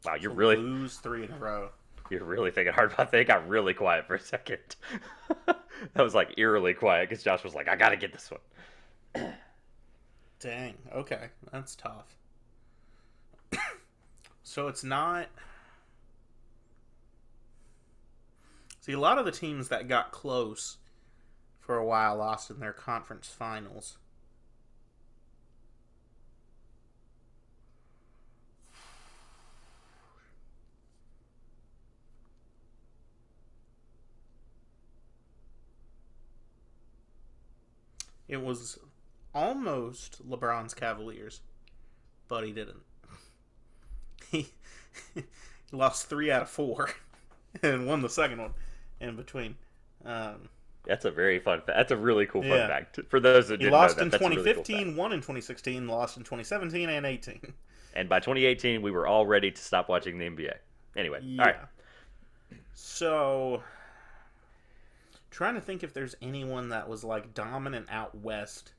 Wow, you're really lose 3 in a row. You're really thinking hard about that. It got really quiet for a second. That was like eerily quiet because Josh was like, I got to get this one. Dang. Okay. That's tough. So it's not... See, a lot of the teams that got close for a while lost in their conference finals. It was almost LeBron's Cavaliers, but he didn't. He lost 3 out of 4 and won the second one in between. That's a very fun fact. That's a really cool fun Yeah. fact. For those that He didn't lost know in that, that's a really cool 2015, fact. won in 2016, lost in 2017 and 18. And by 2018, we were all ready to stop watching the NBA. Anyway, Yeah. all right. So, trying to think if there's anyone that was like dominant out west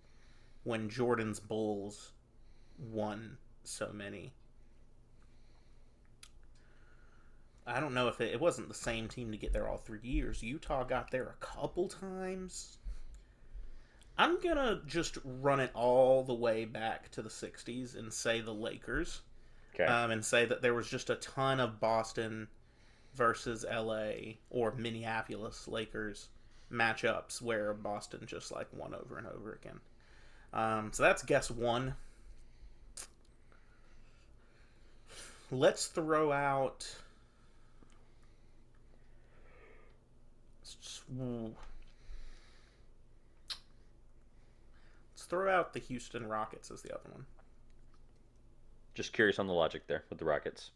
when Jordan's Bulls won so many. I don't know if it wasn't the same team to get there all 3 years. Utah got there a couple times. I'm going to just run it all the way back to the 60s and say the Lakers. Okay. And say that there was just a ton of Boston versus LA or Minneapolis Lakers matchups where Boston just like won over and over again. So that's guess 1. Let's throw out... Let's throw out the Houston Rockets as the other one. Just curious on the logic there with the Rockets.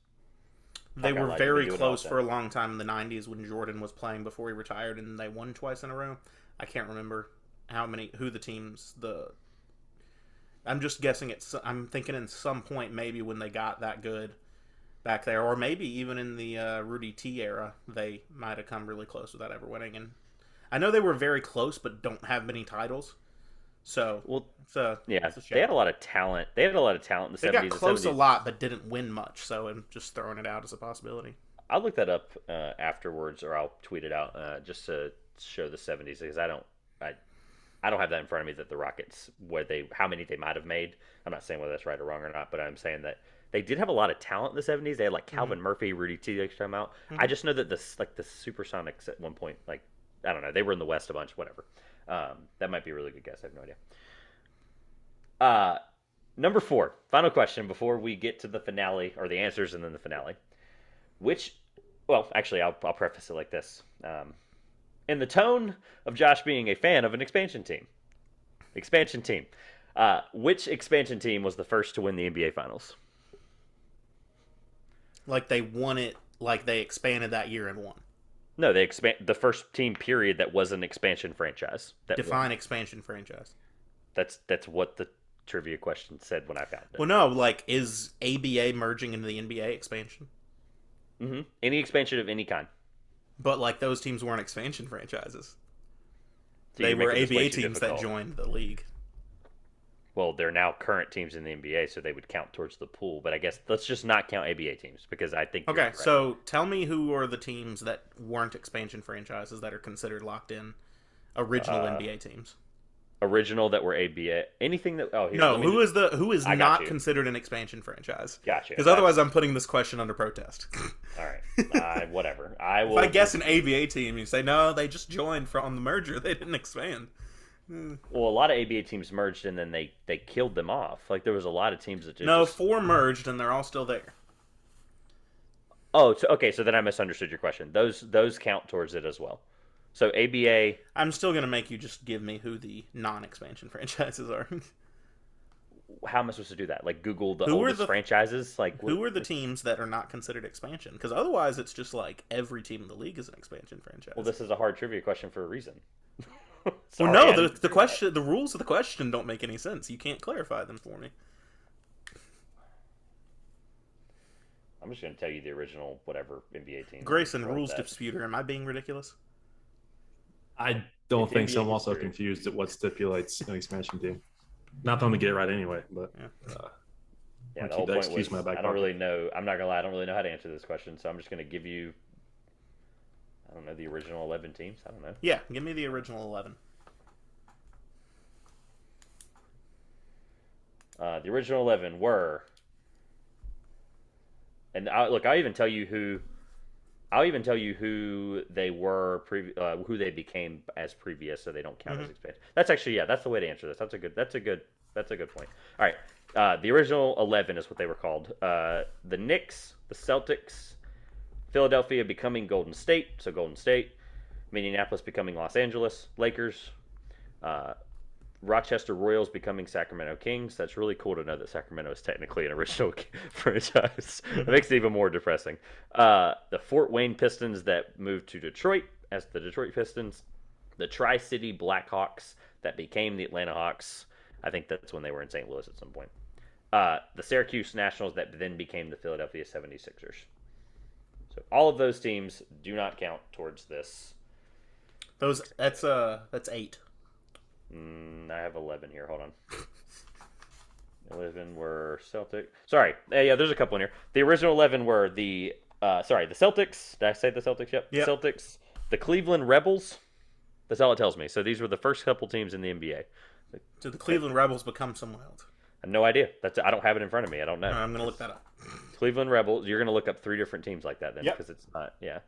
They Fuck, I were like very to do it close all for a long time in the 90s when Jordan was playing before he retired, and they won twice in a row. I can't remember who the teams, I'm just guessing I'm thinking in some point maybe when they got that good back there, or maybe even in the Rudy T era, they might have come really close without ever winning. And I know they were very close, but don't have many titles. So, Yeah, it's a shame. they had a lot of talent. They had a lot of talent in the They 70s. got close and a 70s. lot, but didn't win much. So I'm just throwing it out as a possibility. I'll look that up afterwards, or I'll tweet it out just to show the 70s because I don't have that in front of me that the Rockets how many they might have made. I'm not saying whether that's right or wrong or not, but I'm saying that they did have a lot of talent in the 70s. They had like Calvin Murphy, Rudy T. They come out. I just know that the Supersonics at one point, like I don't know, they were in the West a bunch. Whatever. That might be a really good guess. I have no idea. Number 4, final question before we get to the finale or the answers and then the finale. Well, actually, I'll preface it like this. In the tone of Josh being a fan of an expansion team, which expansion team was the first to win the NBA Finals? Like they won it, like they expanded that year and won. No, the first team period that was an expansion franchise. Define expansion franchise. That's what the trivia question said when I found it. Well, no, like is ABA merging into the NBA expansion? Mm-hmm. Any expansion of any kind. But like those teams weren't expansion franchises. So they were ABA teams that joined the league. Well, they're now current teams in the NBA, so they would count towards the pool. But I guess let's just not count ABA teams because I think. Okay, so tell me who are the teams that weren't expansion franchises that are considered locked in original NBA teams? Original that were ABA. Anything that who is not considered an expansion franchise? Gotcha. Because otherwise, I'm putting this question under protest. All right, whatever. I will. If I guess an ABA team, you say no, they just joined on the merger. They didn't expand. Well, a lot of ABA teams merged and then they killed them off. Like there was a lot of teams that just 4 merged and they're all still there. Oh, okay. So then I misunderstood your question. Those count towards it as well. So ABA. I'm still going to make you just give me who the non-expansion franchises are. How am I supposed to do that? Like Google the oldest franchises? Like who are the teams that are not considered expansion? Because otherwise it's just like every team in the league is an expansion franchise. Well, this is a hard trivia question for a reason. Sorry, well, no, the rules of the question don't make any sense. You can't clarify them for me. I'm just going to tell you the original whatever NBA team. Grayson, rules disputer. Am I being ridiculous? I don't think so. I'm also confused at what stipulates an expansion team. Not that I'm going to get it right anyway, but the whole point was I don't really know. I'm not going to lie. I don't really know how to answer this question, so I'm just going to give you I don't know, the original 11 teams. I don't know. Yeah, give me the original 11. The original 11 were, and I'll even tell you who they were, who they became as previous, so they don't count as expansion. That's actually that's the way to answer this. That's a good point. All right, the original 11 is what they were called. The Knicks, the Celtics, Philadelphia becoming Golden State, so Golden State, Minneapolis becoming Los Angeles Lakers, Rochester Royals becoming Sacramento Kings. That's really cool to know that Sacramento is technically an original franchise. It makes it even more depressing. The Fort Wayne Pistons that moved to Detroit as the Detroit Pistons, the Tri-City Blackhawks that became the Atlanta Hawks. I think that's when they were in St. Louis at some point. The Syracuse Nationals that then became the Philadelphia 76ers. So all of those teams do not count towards this. That's 8. I have 11 here. Hold on. 11 were Celtic. Sorry. Yeah, there's a couple in here. The original 11 were the Celtics. Did I say the Celtics? Yep. The Celtics. The Cleveland Rebels. That's all it tells me. So these were the first couple teams in the NBA. Did the Cleveland Rebels become someone else? I have no idea. I don't have it in front of me. I don't know. I'm going to look that up. Cleveland Rebels. You're going to look up 3 different teams like that then because it's not. Yeah.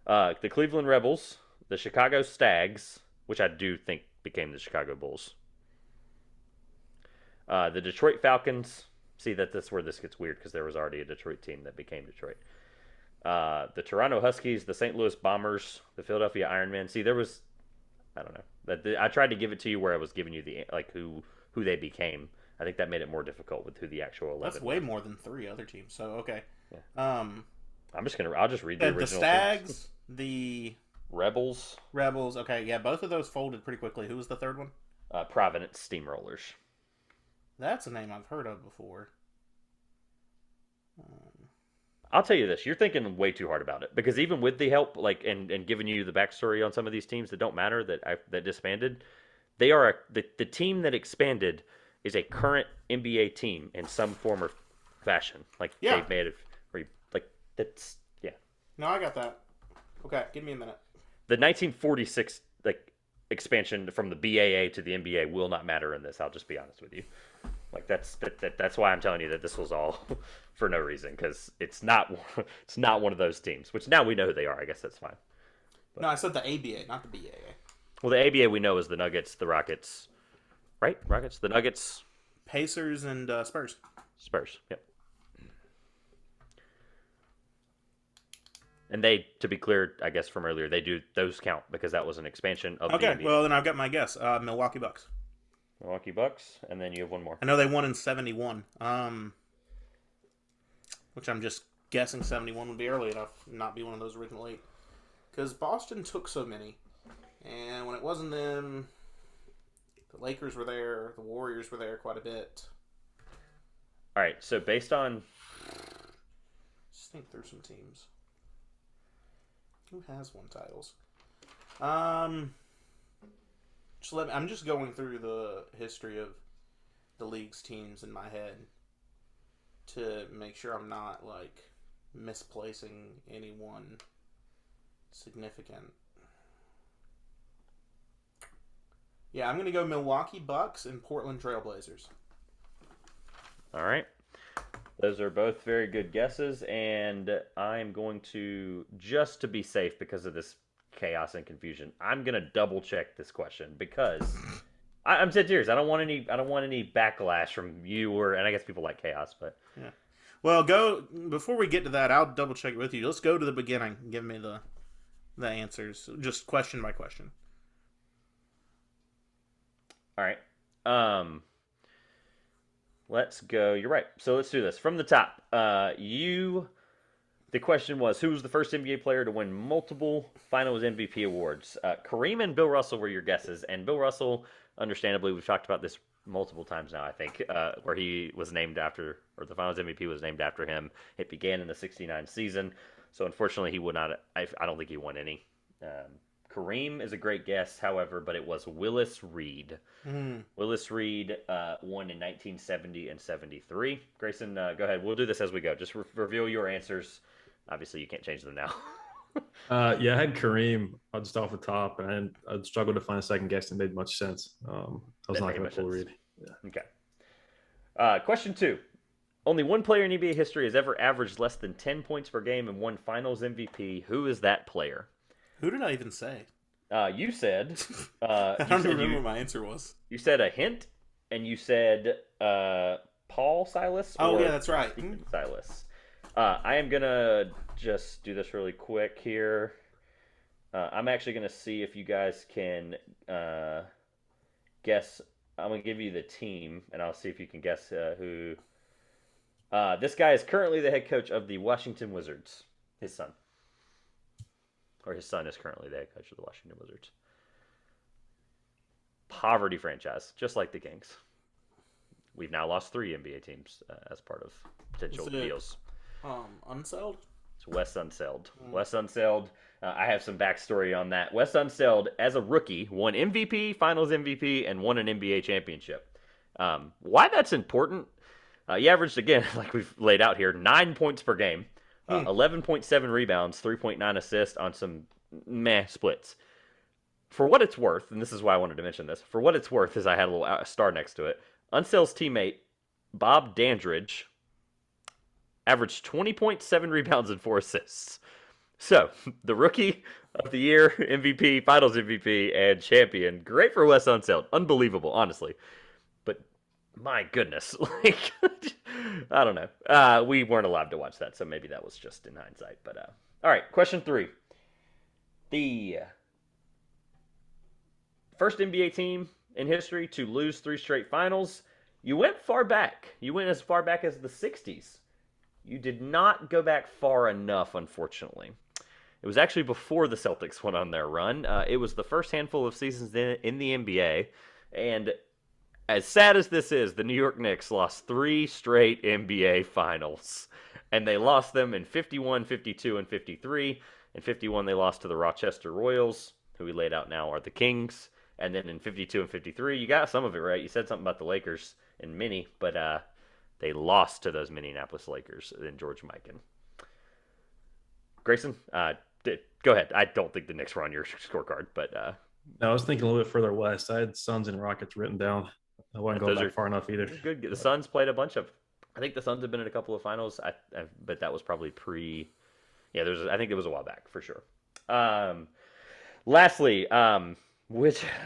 The Cleveland Rebels, the Chicago Stags, which I do think became the Chicago Bulls. The Detroit Falcons. See, that's where this gets weird because there was already a Detroit team that became Detroit. The Toronto Huskies, the St. Louis Bombers, the Philadelphia Ironmen. See, there was, I don't know. I tried to give it to you where I was giving you the who they became. I think that made it more difficult with who the actual 11. That's way more than 3 other teams. So okay. Yeah. I'll just read the original. The Stags, teams. The Rebels. Okay, yeah, both of those folded pretty quickly. Who was the third one? Providence Steamrollers. That's a name I've heard of before. I'll tell you this: you're thinking way too hard about it because even with the help, and giving you the backstory on some of these teams that don't matter that disbanded, they are the team that expanded is a current NBA team in some form or fashion. They made it, that's No, I got that. Okay, give me a minute. The 1946 expansion from the BAA to the NBA will not matter in this. I'll just be honest with you. That's why I'm telling you that this was all for no reason, because it's not one of those teams. Which now we know who they are. I guess that's fine. But, no, I said the ABA, not the BAA. Well, the ABA we know is the Nuggets, the Rockets, right? Rockets, the Nuggets, Pacers, and Spurs. Spurs. Yep. And they, to be clear, I guess from earlier, those count because that was an expansion of the NBA. Okay, well then I've got my guess. Milwaukee Bucks. Milwaukee Bucks, and then you have one more. I know they won in 71. Which I'm just guessing 71 would be early enough, not be one of those original 8. Because Boston took so many. And when it wasn't them, the Lakers were there, the Warriors were there quite a bit. All right, so based on... Just think through some teams. Who has won titles? I'm just going through the history of the league's teams in my head to make sure I'm not misplacing anyone significant. Yeah, I'm going to go Milwaukee Bucks and Portland Trailblazers. All right. Those are both very good guesses, and I'm going to, just to be safe because of this chaos and confusion, I'm going to double check this question because I'm dead serious. I don't want any backlash from you and I guess people like chaos, but yeah. Well, before we get to that, I'll double check it with you. Let's go to the beginning and give me the answers, just question by question. All right. Let's go. You're right. So let's do this from the top. The question was, who was the first NBA player to win multiple Finals MVP awards? Kareem and Bill Russell were your guesses, and Bill Russell, understandably, we've talked about this multiple times now, I think, where he was named after, or the Finals MVP was named after him. It began in the '69 season, so unfortunately he would not. I don't think he won any. Kareem is a great guess, however, but it was Willis Reed. Willis Reed won in 1970 and 73. Grayson, go ahead. We'll do this as we go. Just reveal your answers. Obviously, you can't change them now. Yeah, I had Kareem just off the top, and I struggled to find a second guess that made much sense. I was not going to pull Reed. Yeah. Okay. Question 2. Only one player in NBA history has ever averaged less than 10 points per game and won Finals MVP. Who is that player? Who did I even say? You said... I don't remember what my answer was. You said a hint, and you said Paul Silas? Oh, yeah, that's right. Silas. I am going to just do this really quick here. I'm actually going to see if you guys can guess. I'm going to give you the team, and I'll see if you can guess who. This guy is currently the head coach of the Washington Wizards. His son. Or his son is currently the head coach of the Washington Wizards. Poverty franchise, just like the Kings. We've now lost 3 NBA teams as part of potential deals. Unseld? It's Wes Unseld. Wes Unseld. I have some backstory on that. Wes Unseld, as a rookie, won MVP, Finals MVP, and won an NBA championship. Why that's important? He averaged, again, like we've laid out here, 9 points per game. 11.7 rebounds, 3.9 assists on some meh splits. For what it's worth, and this is why I wanted to mention this, for what it's worth is I had a little star next to it. Unseld's teammate, Bob Dandridge, averaged 20.7 rebounds and 4 assists. So, the Rookie of the Year, MVP, Finals MVP, and champion. Great for Wes Unseld. Unbelievable, honestly. But my goodness, I don't know. We weren't allowed to watch that, so maybe that was just in hindsight. But all right, question 3. The first NBA team in history to lose 3 straight finals. You went far back. You went as far back as the 60s. You did not go back far enough, unfortunately. It was actually before the Celtics went on their run. It was the first handful of seasons in the NBA, and as sad as this is, the New York Knicks lost 3 straight NBA finals. And they lost them in 51, 52, and 53. In 51, they lost to the Rochester Royals, who we laid out now are the Kings. And then in 52 and 53, you got some of it right. You said something about the Lakers in mini, but they lost to those Minneapolis Lakers in George Mikan. Grayson, go ahead. I don't think the Knicks were on your scorecard, but No, I was thinking a little bit further west. I had Suns and Rockets written down. I wasn't going back far enough either. Good. The Suns played a bunch of. I think the Suns have been in a couple of finals. But that was probably pre. Yeah, I think it was a while back for sure. Lastly, oh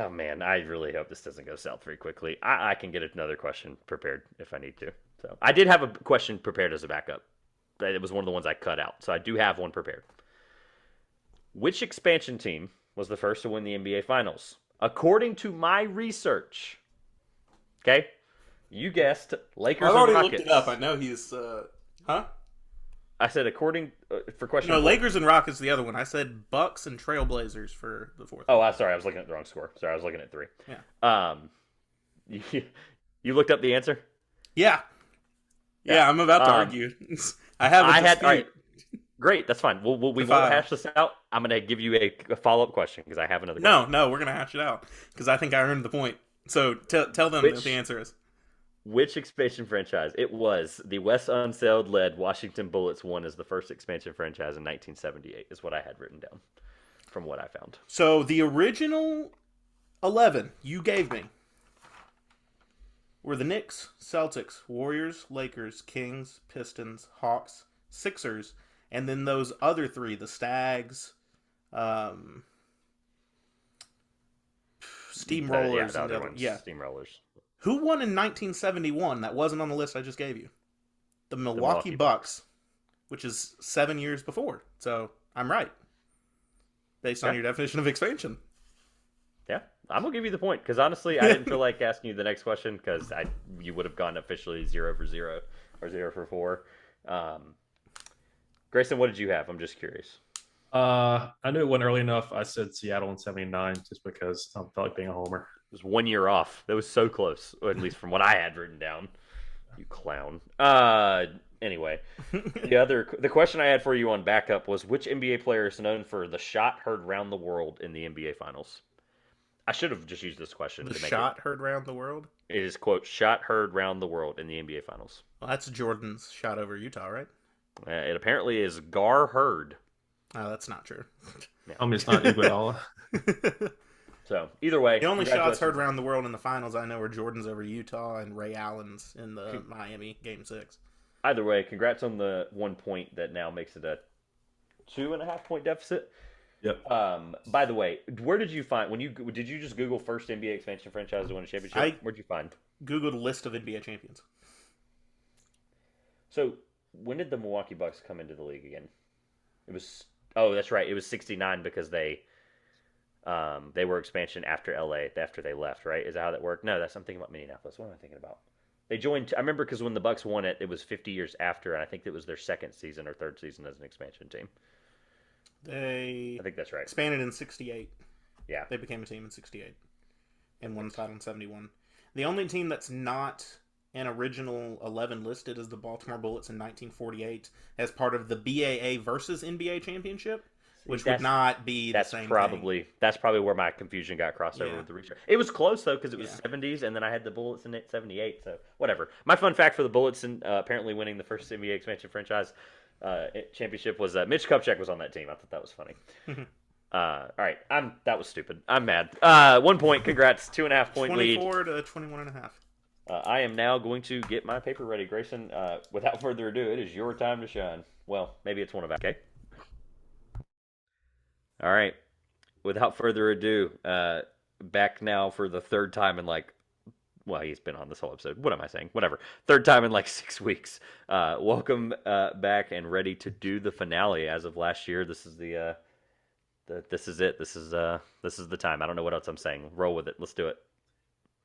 man, I really hope this doesn't go south very quickly. I can get another question prepared if I need to. So I did have a question prepared as a backup. It was one of the ones I cut out, so I do have one prepared. Which expansion team was the first to win the NBA Finals? According to my research. Okay? You guessed Lakers and Rockets. I've already looked it up. I know he's... Huh? I said according... for question... No, Lakers and Rockets the other one. I said Bucks and Trailblazers for the fourth. Oh, sorry. I was looking at the wrong score. Sorry, I was looking at 3. Yeah. You looked up the answer? Yeah. Yeah, I'm about to argue. I have a dispute. All right. Great, that's fine. We won't hash this out. I'm going to give you a follow-up question because I have another question. No, we're going to hash it out because I think I earned the point. So tell them what the answer is. Which expansion franchise? It was the Wes Unseld-led Washington Bullets won as the first expansion franchise in 1978 is what I had written down from what I found. So the original 11 you gave me were the Knicks, Celtics, Warriors, Lakers, Kings, Pistons, Hawks, Sixers, and then those other 3, the Stags, Steamrollers. Steamrollers. Who won in 1971? That wasn't on the list I just gave you. The Milwaukee Bucks, which is 7 years before. So I'm right, based on your definition of expansion. Yeah, I'm gonna give you the point because honestly, I didn't feel like asking you the next question because you would have gone officially 0 for 0 or 0 for 4. Grayson, what did you have? I'm just curious. I knew it wasn't early enough. I said Seattle in '79 just because I felt like being a homer. It was 1 year off. That was so close, or at least from what I had written down. You clown. Anyway, the question I had for you on backup was which NBA player is known for the shot heard round the world in the NBA Finals? I should have just used this question. The shot heard round the world? It is, quote, shot heard round the world in the NBA Finals. Well, that's Jordan's shot over Utah, right? It apparently is Gar Heard. Oh, that's not true. Yeah. It's not Iguodala. So, either way. The only shots heard around the world in the finals I know are Jordan's over Utah and Ray Allen's in the Miami Game 6. Either way, congrats on the 1 point that now makes it a 2.5 point deficit. Yep. By the way, where did you find did you just Google first NBA expansion franchise to win a championship? Where'd you find? Googled list of NBA champions. So when did the Milwaukee Bucks come into the league again? That's right. It was 69 because they were expansion after LA after they left, right? Is that how that worked? No, I'm thinking about Minneapolis. What am I thinking about? They joined. I remember because when the Bucks won it, it was 50 years after, and I think it was their second season or third season as an expansion team. I think that's right. Expanded in 68. Yeah. They became a team in 68 and won the title in 71. The only team that's not an original 11 listed is the Baltimore Bullets in 1948 as part of the BAA versus NBA championship, which would not be the same thing. That's probably where my confusion got crossed over with the research. It was close, though, because it was 70s, and then I had the Bullets in 78, so whatever. My fun fact for the Bullets in apparently winning the first NBA expansion franchise championship was Mitch Kupchak was on that team. I thought that was funny. All right, that was stupid. I'm mad. 1 point, congrats, 2.5 point lead. 24 to 21.5. I am now going to get my paper ready, Grayson. Without further ado, it is your time to shine. Well, maybe it's one of ours. Okay. All right. Without further ado, back now for the third time in he's been on this whole episode. What am I saying? Whatever. Third time in 6 weeks. Welcome back and ready to do the finale. As of last year, this is this is it. This is the time. I don't know what else I'm saying. Roll with it. Let's do it.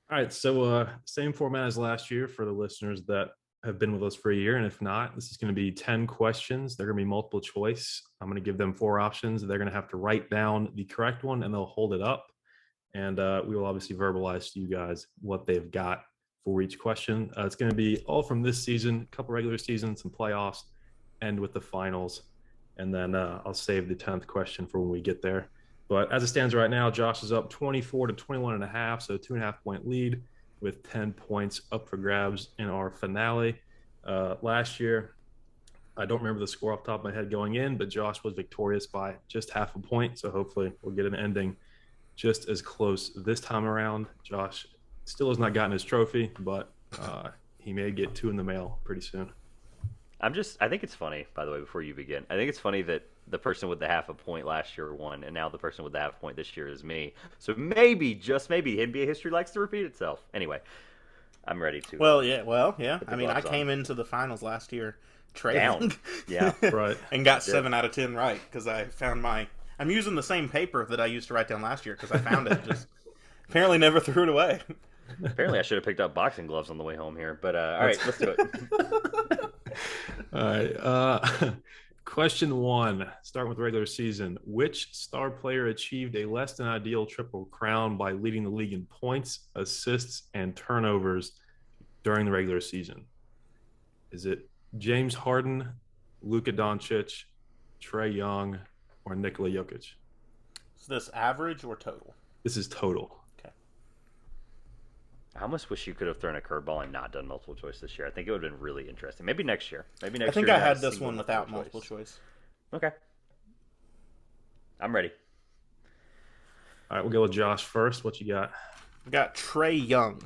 All right, so same format as last year for the listeners that have been with us for a year, and if not, this is going to be 10 questions. They're going to be multiple choice. I'm going to give them 4 options. They're going to have to write down the correct one, and they'll hold it up, and we will obviously verbalize to you guys what they've got for each question. It's going to be all from this season, a couple regular seasons, some playoffs, end with the finals, and then I'll save the 10th question for when we get there. But as it stands right now, Josh is up 24 to 21.5, so 2.5 point lead with 10 points up for grabs in our finale. Last year, I don't remember the score off the top of my head going in, but Josh was victorious by just half a point. So hopefully we'll get an ending just as close this time around. Josh still has not gotten his trophy, but he may get 2 in the mail pretty soon. I think it's funny, by the way, before you begin. I think it's funny that the person with the half a point last year won, and now the person with the half a point this year is me. So maybe, just maybe, NBA history likes to repeat itself. Anyway, I'm ready to. Well, yeah. I mean, I on. came into the finals last year Down. Yeah, right. And got 7 out of 10 right because I found I'm using the same paper that I used to write down last year because I found it. Just apparently never threw it away. Apparently, I should have picked up boxing gloves on the way home here. But all right, let's do it. All right. Question 1, starting with regular season. Which star player achieved a less than ideal triple crown by leading the league in points, assists, and turnovers during the regular season? Is it James Harden, Luka Doncic, Trae Young, or Nikola Jokic? Is this average or total? This is total. Okay. I almost wish you could have thrown a curveball and not done multiple choice this year. I think it would have been really interesting. Maybe next year. I think I had this one without multiple choice. Okay. I'm ready. All right, we'll go with Josh first. What you got? I got Trae Young.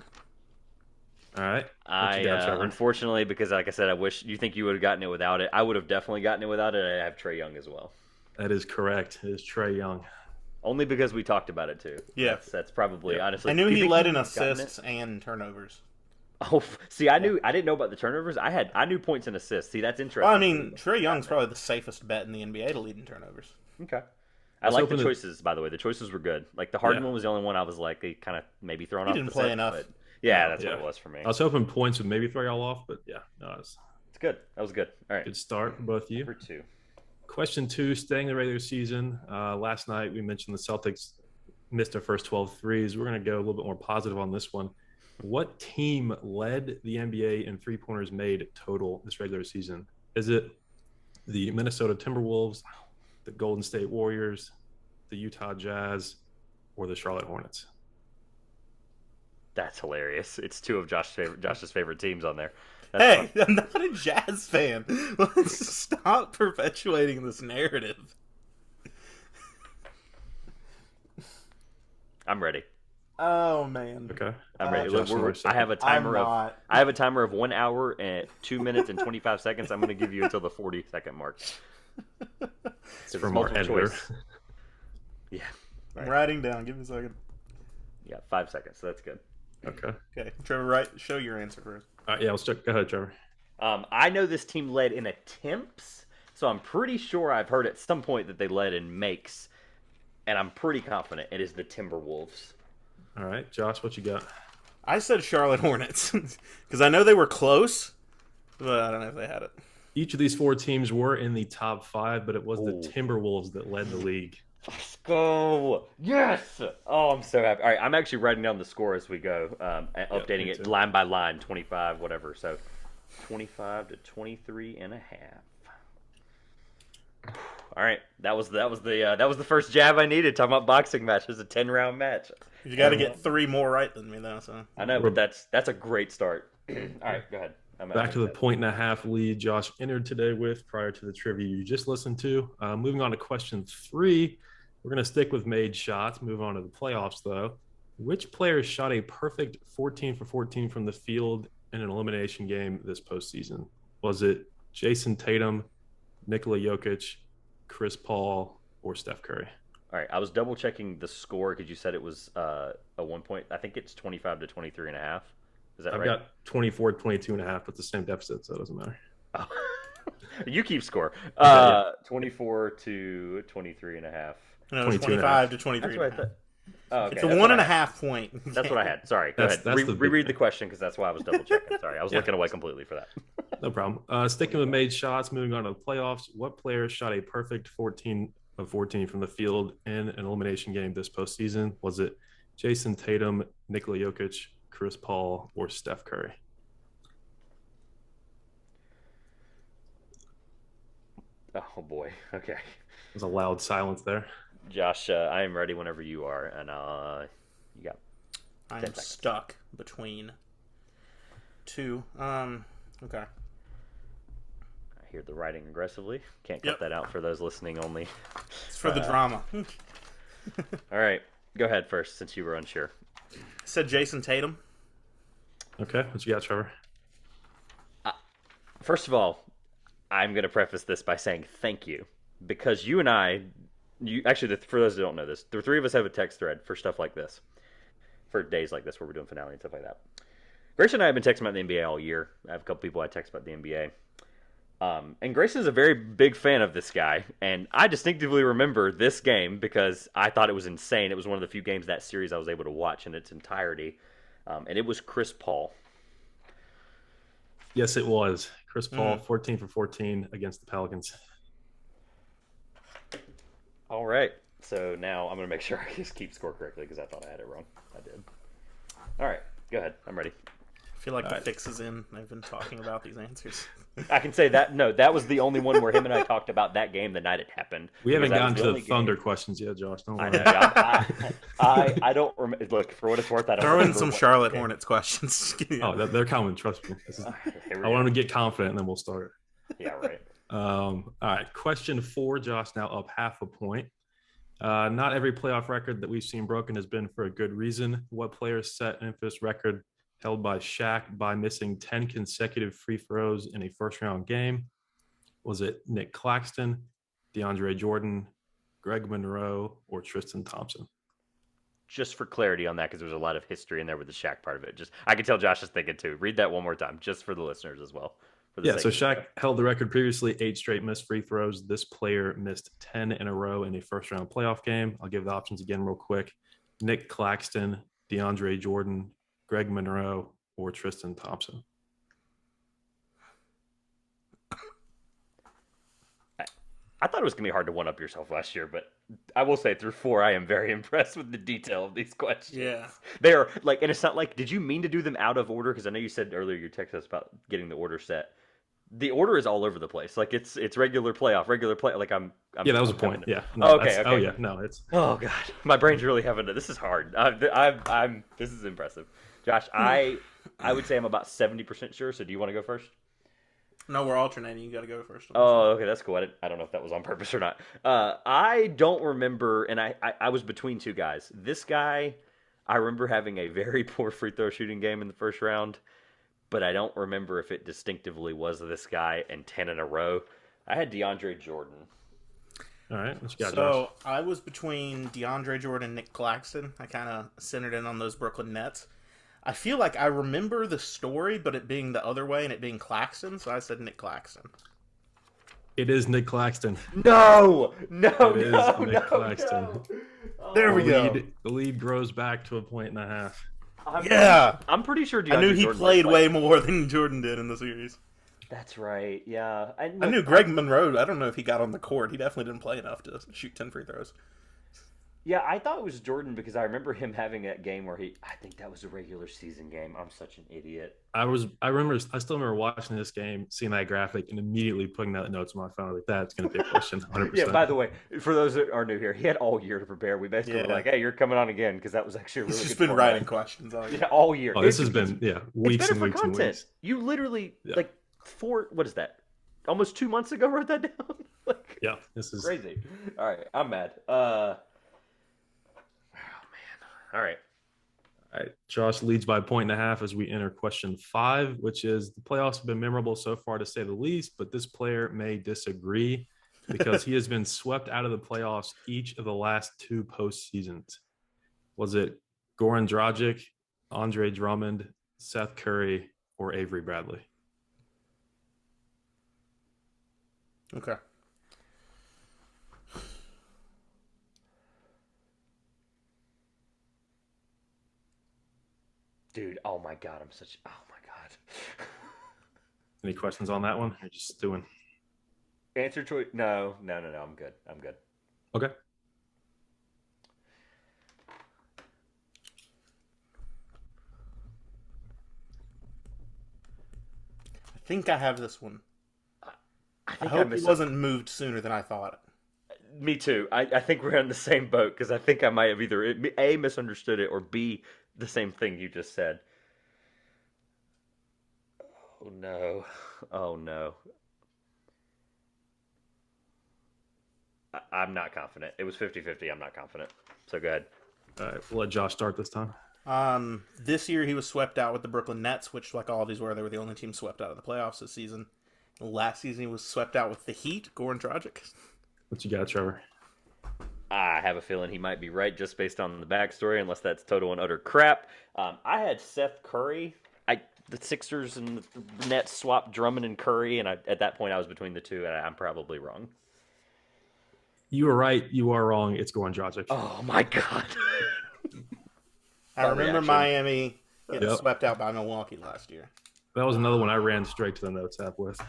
All right. Unfortunately, because like I said, you think you would have gotten it without it. I would have definitely gotten it without it. I have Trae Young as well. That is correct. It is Trae Young. Only because we talked about it too. Yeah, that's probably honestly. I knew he led in assists and turnovers. Oh, see, I didn't know about the turnovers. I knew points and assists. See, that's interesting. Well, I mean, Trae Young's probably the safest bet in the NBA to lead in turnovers. Okay. I like the choices, by the way. The choices were good. Like the Harden one was the only one I was like, they kind of maybe thrown off. He didn't play enough. Yeah, that's what it was for me. I was hoping points would maybe throw y'all off, but yeah, no, it's good. That was good. All right. Good start for both of you. Number 2. Question 2, staying in the regular season. Last night we mentioned the Celtics missed their first 12 threes. We're going to go a little bit more positive on this one. What team led the NBA in three-pointers made total this regular season? Is it the Minnesota Timberwolves, the Golden State Warriors, the Utah Jazz, or the Charlotte Hornets? That's hilarious. It's 2 of Josh's favorite teams on there. Hey, I'm not a Jazz fan. Let's stop perpetuating this narrative. I'm ready. Oh man. Okay. I'm ready. I have a timer I have a timer of 1 hour and 2 minutes and 25 seconds. I'm going to give you until the 40-second mark. It's from our editor. Yeah. I'm writing down. Give me a second. Yeah, 5 seconds. So that's good. Okay. Trevor, show your answer first. Yeah, let's check. Go ahead, Trevor. I know this team led in attempts, so I'm pretty sure I've heard at some point that they led in makes, and I'm pretty confident it is the Timberwolves. All right, Josh, what you got? I said Charlotte Hornets because I know they were close, but I don't know if they had it. Each of these 4 teams were in the top 5, but it was the Timberwolves that led the league. Let's go. Yes. Oh, I'm so happy. All right, I'm actually writing down the score as we go, updating it line by line, 25, whatever. So 25 to 23 and a half. All right, that was the first jab I needed. Talking about boxing matches, a 10-round match. You got to get 3 more right than me, though. So I know, but that's a great start. All right, go ahead. Back to the 1.5 lead Josh entered today with prior to the trivia you just listened to. Moving on to question 3, we're going to stick with made shots. Move on to the playoffs, though. Which player shot a perfect 14 for 14 from the field in an elimination game this postseason? Was it Jason Tatum, Nikola Jokic, Chris Paul, or Steph Curry? All right, I was double checking the score because you said it was a 1 point. I think it's 25 to 23 and a half. Is that right? I've got 24, 22 and a half, but the same deficit, so it doesn't matter. Oh. You keep score. 24 to 23 and a half. No, 25 to 23 and a half. Oh, okay. It's a 1.5 point. That's what I had. Sorry. Go ahead. Reread the question because that's why I was double checking. Sorry, I was looking away completely for that. No problem. Sticking with made shots, moving on to the playoffs. What player shot a perfect 14 of 14 from the field in an elimination game this postseason? Was it Jason Tatum, Nikola Jokic, Chris Paul, or Steph Curry? Oh boy. Okay. There's a loud silence there. Josh, I am ready whenever you are, and you got. I'm stuck between 2. Okay. hear the writing aggressively. Can't cut that out for those listening only. It's for the drama. All right, go ahead first since you were unsure. I said Jason Tatum. Okay, what you got, Trevor? First of all, I'm going to preface this by saying thank you, because you and I, actually, for those who don't know this, the three of us have a text thread for stuff like this, for days like this where we're doing finale and stuff like that. Grayson and I have been texting about the NBA all year. I have a couple people I text about the NBA. And Grayson is a very big fan of this guy, and I distinctively remember this game because I thought it was insane. It was one of the few games that series I was able to watch in its entirety, and it was Chris Paul. Yes, it was. Chris Paul, 14 for 14 against the Pelicans. All right. So now I'm going to make sure I just keep score correctly because I thought I had it wrong. I did. All right. Go ahead. I'm ready. I feel like the fix is in. I've been talking about these answers. I can say that. No, that was the only one where him and I talked about that game the night it happened. We haven't gotten to the Thunder questions yet, Josh. Don't worry. I don't remember. Look, for what it's worth, I don't throw in some Charlotte Hornets questions. Oh, they're coming. Trust me. I want them to get confident, and then we'll start. Yeah, right. All right. Question 4, Josh, now up half a point. Not every playoff record that we've seen broken has been for a good reason. What player set Memphis record held by Shaq by missing 10 consecutive free throws in a first-round game? Was it Nick Claxton, DeAndre Jordan, Greg Monroe, or Tristan Thompson? Just for clarity on that, because there's a lot of history in there with the Shaq part of it. Just I can tell Josh is thinking too. Read that one more time, just for the listeners as well. So Shaq held the record previously, 8 straight missed free throws. This player missed 10 in a row in a first-round playoff game. I'll give the options again real quick. Nick Claxton, DeAndre Jordan, Greg Monroe, or Tristan Thompson. I thought it was going to be hard to one-up yourself last year, but I will say through 4, I am very impressed with the detail of these questions. Yeah. They are, like, and it's not like, did you mean to do them out of order? Because I know you said earlier you texted us about getting the order set. The order is all over the place. Like, it's regular playoff, like I'm yeah, that was a point. Yeah. No, okay. Oh, yeah. No, it's. Oh, God. My brain's really having to. This is hard. This is impressive. Josh, I would say I'm about 70% sure, so do you want to go first? No, we're alternating. You got to go first. Oh, okay, that's cool. I don't know if that was on purpose or not. I don't remember, and I was between two guys. This guy, I remember having a very poor free throw shooting game in the first round, but I don't remember if it distinctively was this guy and 10 in a row. I had DeAndre Jordan. All right, what you got, so Josh? I was between DeAndre Jordan and Nick Claxton. I kind of centered in on those Brooklyn Nets. I feel like I remember the story, but it being the other way and it being Claxton, so I said Nick Claxton. It is Nick Claxton. No, Nick Claxton. No. There we go. The lead grows back to a point and a half. I'm pretty sure DeAndre I knew he Jordan played way more than Jordan did in the series. That's right, yeah. I knew Greg Monroe, I don't know if he got on the court. He definitely didn't play enough to shoot 10 free throws. Yeah, I thought it was Jordan because I remember him having that game where I think that was a regular season game. I'm such an idiot. I still remember watching this game, seeing that graphic, and immediately putting that notes on my phone. Like, that's going to be a question, 100%. Yeah, by the way, for those that are new here, he had all year to prepare. We basically were like, hey, you're coming on again, because that was actually a really He's just good been writing questions all year. Yeah, all year. Oh, this has been, weeks and weeks and weeks. You literally, what is that? Almost 2 months ago wrote that down? Yeah, this is crazy. All right, I'm mad. All right. Josh leads by a point and a half as we enter question 5, which is the playoffs have been memorable so far, to say the least, but this player may disagree because he has been swept out of the playoffs each of the last 2 postseasons. Was it Goran Dragic, Andre Drummond, Seth Curry, or Avery Bradley? Okay. Dude, oh my God, oh my God. Any questions on that one? Or just doing? Answer choice? No, I'm good. Okay. I think I have this one. I hope he wasn't moved sooner than I thought. Me too. I think we're in the same boat because I think I might have either A, misunderstood it, or B, the same thing you just said. Oh no. I'm not confident. It was 50-50. I'm not confident. So go ahead. All right, we'll let Josh start this time. This year he was swept out with the Brooklyn Nets, which, like all of these were, they were the only team swept out of the playoffs this season. Last season he was swept out with the Heat, Goran Dragic. What you got, Trevor? I have a feeling he might be right just based on the backstory, unless that's total and utter crap. I had Seth Curry. The Sixers and the Nets swapped Drummond and Curry, and at that point I was between the two, and I'm probably wrong. You were right. You are wrong. It's Goran Dragic. Oh, my God. I remember reaction. Miami getting swept out by Milwaukee last year. That was another one I ran straight to the notes app with.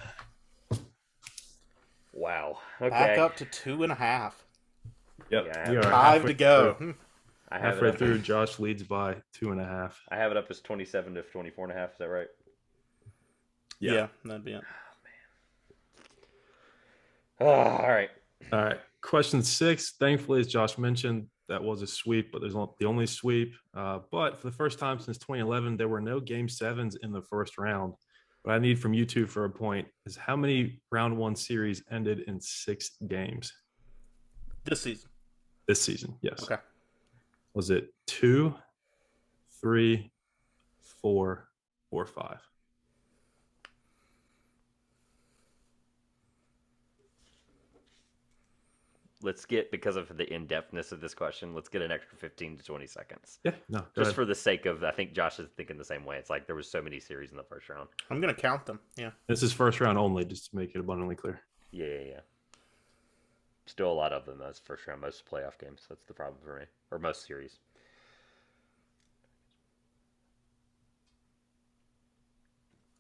Wow. Okay. Back up to 2.5. Yep. Yeah, 5 to go. I have halfway it through, Josh leads by 2.5. I have it up as 27 to 24.5. Is that right? Yeah, that'd be it. Oh, all right. All right. Question 6. Thankfully, as Josh mentioned, that was a sweep, but there's the only sweep. But for the first time since 2011, there were no Game 7s in the first round. What I need from you two for a point is how many round one series ended in 6 games? This season. This season, yes. Okay. Was it 2, 3, 4, or 5? Let's get, because of the in-depthness of this question, let's get an extra 15 to 20 seconds. Yeah, no. Just for the sake of, I think Josh is thinking the same way. It's like there was so many series in the first round. I'm going to count them. Yeah. This is first round only, just to make it abundantly clear. Yeah. Still a lot of them. That's first round, most playoff games. That's the problem for me. Or most series.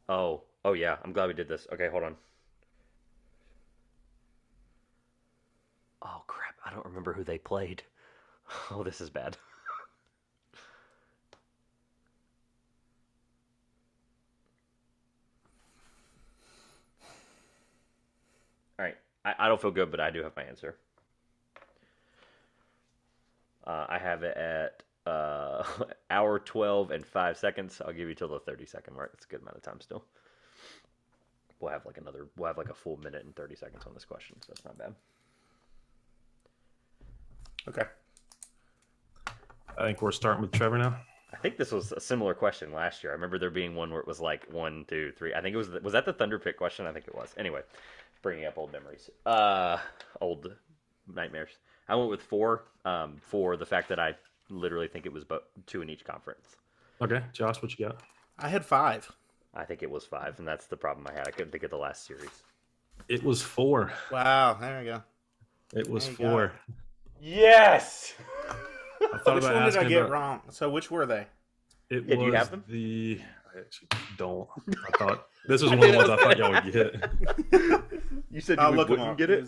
Oh yeah. I'm glad we did this. Okay, hold on. Oh, crap. I don't remember who they played. Oh, this is bad. All right. I don't feel good, but I do have my answer. I have it at hour 12 and 5 seconds. I'll give you till the 30-second mark. That's a good amount of time still. We'll have like a full minute and 30 seconds on this question, so that's not bad. Okay. I think we're starting with Trevor now. I think this was a similar question last year. I remember there being one where it was like 1, 2, 3. I think it was that the Thunder pick question? I think it was. Anyway, bringing up old memories, old nightmares. I went with 4 for the fact that I literally think it was 2 in each conference. Okay, Josh, what you got? I had 5. I think it was 5, and that's the problem I had. I couldn't think of the last series. It was 4. Wow, there we go. It was There you 4. go. Yes! I thought Which about one did I asking get about- wrong? So which were they? It Yeah, do was you have them? I actually don't. I thought this was one of the ones I thought y'all would get. You said I'll you look 'em wouldn't up. get it?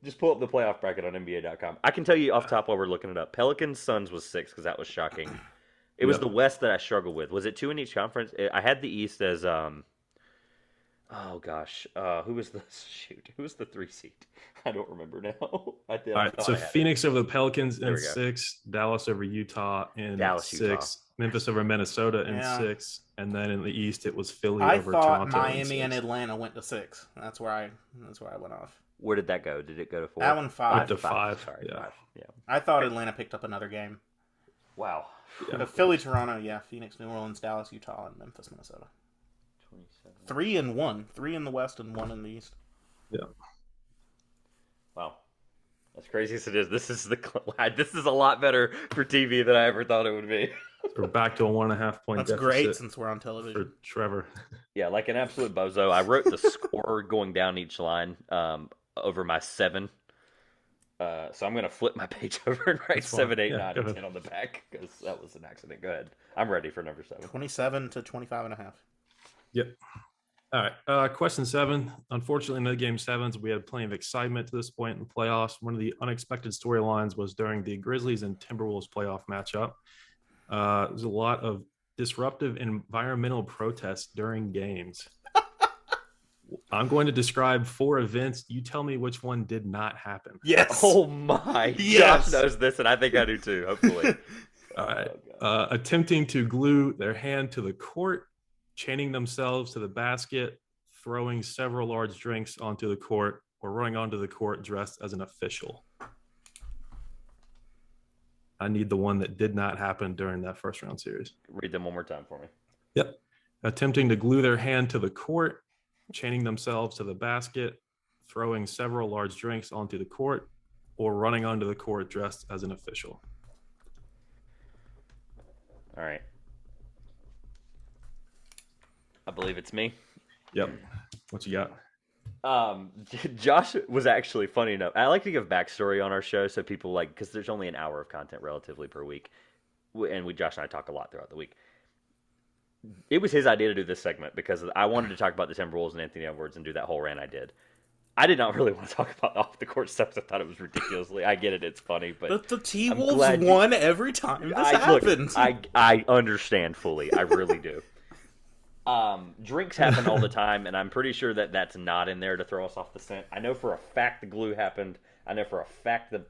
Just pull up the playoff bracket on NBA.com. I can tell you off top while we're looking it up. Pelicans Suns was 6 because that was shocking. It was the West that I struggled with. Was it 2 in each conference? I had the East as oh gosh, who was the 3 seed? I don't remember now. All right, so Phoenix over the Pelicans in we go. 6, Dallas over Utah in Dallas, 6, Utah. Memphis over Minnesota in Yeah. 6, and then in the East it was Philly I over thought Toronto. Miami in and 6. Atlanta went to 6. That's where I went off. Where did that go? Did it go to 4? That one 5. Up to 5. Sorry, Yeah. 5. Yeah. I thought Atlanta picked up another game. Wow. Yeah. But Philly, Toronto, yeah, Phoenix, New Orleans, Dallas, Utah, and Memphis, Minnesota. 27. 3 and 1. 3 in the West and 1 in the East. Yeah. Wow. As crazy as it is, this is a lot better for TV than I ever thought it would be. We're back to a 1.5 point That's deficit great since we're on for television. Trevor. Yeah, like an absolute bozo. I wrote the score going down each line over my 7. So I'm going to flip my page over and write That's fine. 7, 8, Yeah, 9, go and ahead. 10 on the back because that was an accident. Go ahead. I'm ready for number 7. 27 to 25.5. Yep. All right. Question 7. Unfortunately, no Game 7s. We had plenty of excitement to this point in the playoffs. One of the unexpected storylines was during the Grizzlies and Timberwolves playoff matchup. There's a lot of disruptive environmental protests during games. I'm going to describe 4 events. You tell me which one did not happen. Yes. Oh my! Yes! Josh knows this, and I think I do too. Hopefully. All right. Oh, Attempting to glue their hand to the court, chaining themselves to the basket, throwing several large drinks onto the court, or running onto the court dressed as an official. I need the one that did not happen during that first round series. Read them one more time for me. Yep. Attempting to glue their hand to the court, chaining themselves to the basket, throwing several large drinks onto the court, or running onto the court dressed as an official. All right. I believe it's me. Yep. What you got? Josh was actually funny enough. I like to give backstory on our show so people like, because there's only an hour of content relatively per week, and Josh and I talk a lot throughout the week. It was his idea to do this segment because I wanted to talk about the Timberwolves and Anthony Edwards and do that whole rant I did. I did not really want to talk about off the court stuff. I thought it was ridiculously. I get it; it's funny, but the T-Wolves won every time this happens. I understand fully. I really do. Drinks happen all the time, and I'm pretty sure that that's not in there to throw us off the scent. I know for a fact the glue happened. I know for a fact the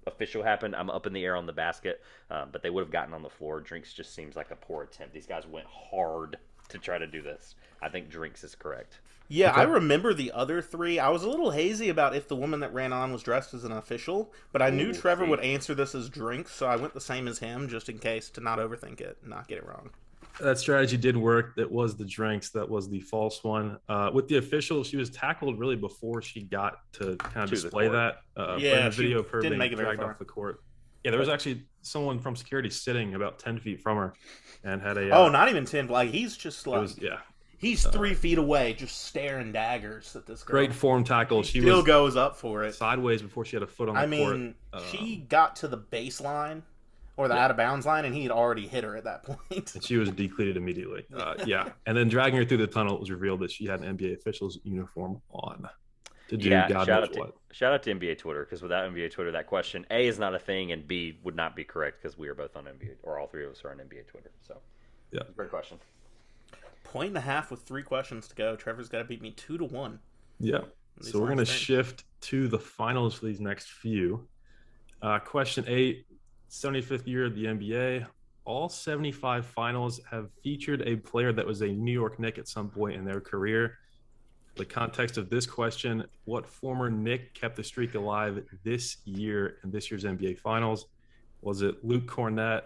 official happened. I'm up in the air on the basket, but they would have gotten on the floor. Drinks just seems like a poor attempt. These guys went hard to try to do this. I think Drinks is correct. Yeah, okay. I remember the other three. I was a little hazy about if the woman that ran on was dressed as an official, but I knew Trevor would answer this as Drinks, so I went the same as him just in case to not overthink it and not get it wrong. That strategy did work. That was the Drinks. That was the false one. With the official, she was tackled really before she got to kind of display that. Yeah, the video of her didn't being make it dragged off the court. Yeah, there was actually someone from security sitting about 10 feet from her and had a... not even 10. Like, he's just like... He's 3 feet away, just staring daggers at this girl. Great form tackle. She still goes up for it. Sideways before she had a foot on the court. I mean, she got to the baseline or the out-of-bounds line, and he had already hit her at that point. And she was decleated immediately. And then dragging her through the tunnel, it was revealed that she had an NBA official's uniform on. Shout out to NBA Twitter, because without NBA Twitter, that question, A, is not a thing, and B, would not be correct, because we are both on NBA, or all three of us are on NBA Twitter. So, great question. 1.5 with 3 questions to go. Trevor's got to beat me 2-1. Yeah. So we're going to shift to the finals for these next few. Question 8, 75th year of the NBA. All 75 finals have featured a player that was a New York Knick at some point in their career. The context of this question, what former Knick kept the streak alive this year in this year's NBA Finals? Was it Luke Cornett,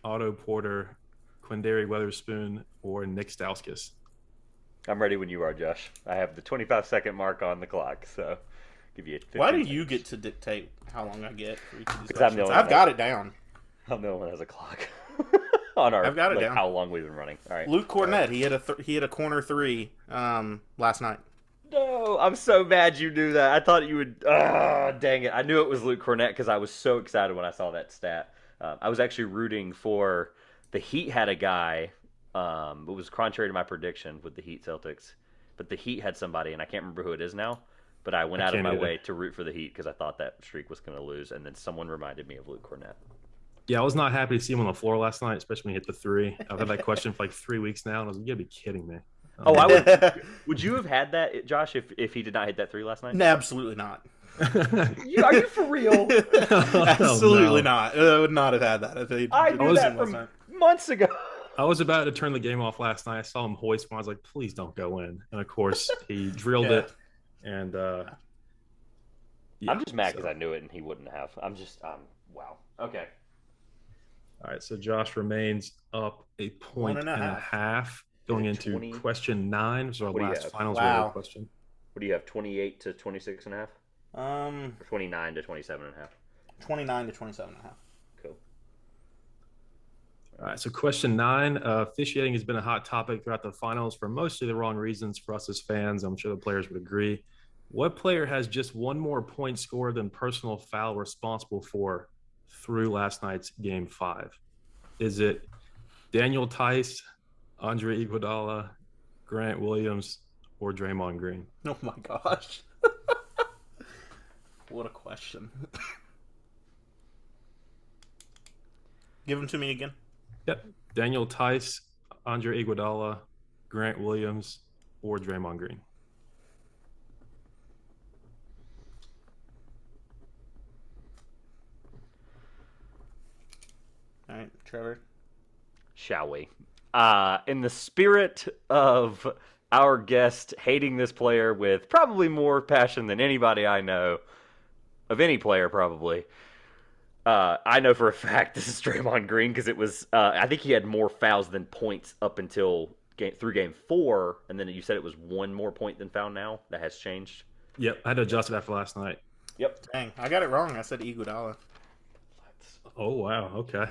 Otto Porter, Quindary Weatherspoon, or Nick Stauskas? I'm ready when you are, Josh. I have the 25-second mark on the clock, so give you 15 Why do seconds. you get to dictate how long I get for each of these Because questions? I've got it down. I'm the only one that has a clock on our. I've got it down. How long we've been running. All right. Luke Cornett, he had a corner 3 last night. No, I'm so mad you knew that. I thought you would. Dang it! I knew it was Luke Cornett because I was so excited when I saw that stat. I was actually rooting for. The Heat had a guy, it was contrary to my prediction with the Heat Celtics, but the Heat had somebody, and I can't remember who it is now, but I went out of my way to root for the Heat because I thought that streak was going to lose, and then someone reminded me of Luke Cornett. Yeah, I was not happy to see him on the floor last night, especially when he hit the 3. I've had that question for like 3 weeks now, and I was like, you gotta be kidding me. Would you have had that, Josh, if he did not hit that 3 last night? No, absolutely not. Are you for real? Absolutely not. I would not have had that if he I knew that from months ago. I was about to turn the game off last night. I saw him hoist one. I was like, please don't go in. And of course, he drilled it. And I'm just mad because I knew it and he wouldn't have. Wow. Okay. All right. So Josh remains up a point and a half going into 20? Question 9. So our last finals question. What do you have? 28 to 26 and a half? Or 29 to 27 and a half? 29 to 27 and a half. Cool. All right, so question 9. Officiating has been a hot topic throughout the finals for mostly the wrong reasons for us as fans. I'm sure the players would agree. What player has just one more point scored than personal foul responsible for through last night's Game 5? Is it Daniel Tice, Andre Iguodala, Grant Williams, or Draymond Green? Oh my gosh. What a question. Give them to me again. Yep. Daniel Tice, Andre Iguodala, Grant Williams, or Draymond Green. All right, Trevor. Shall we? In the spirit of our guest hating this player with probably more passion than anybody I know, of any player probably. I know for a fact this is Draymond Green because it was. I think he had more fouls than points up until through game 4, and then you said it was one more point than foul now. That has changed. Yep, I had to adjust it after last night. Yep. Dang, I got it wrong. I said Iguodala. Oh, wow. Okay.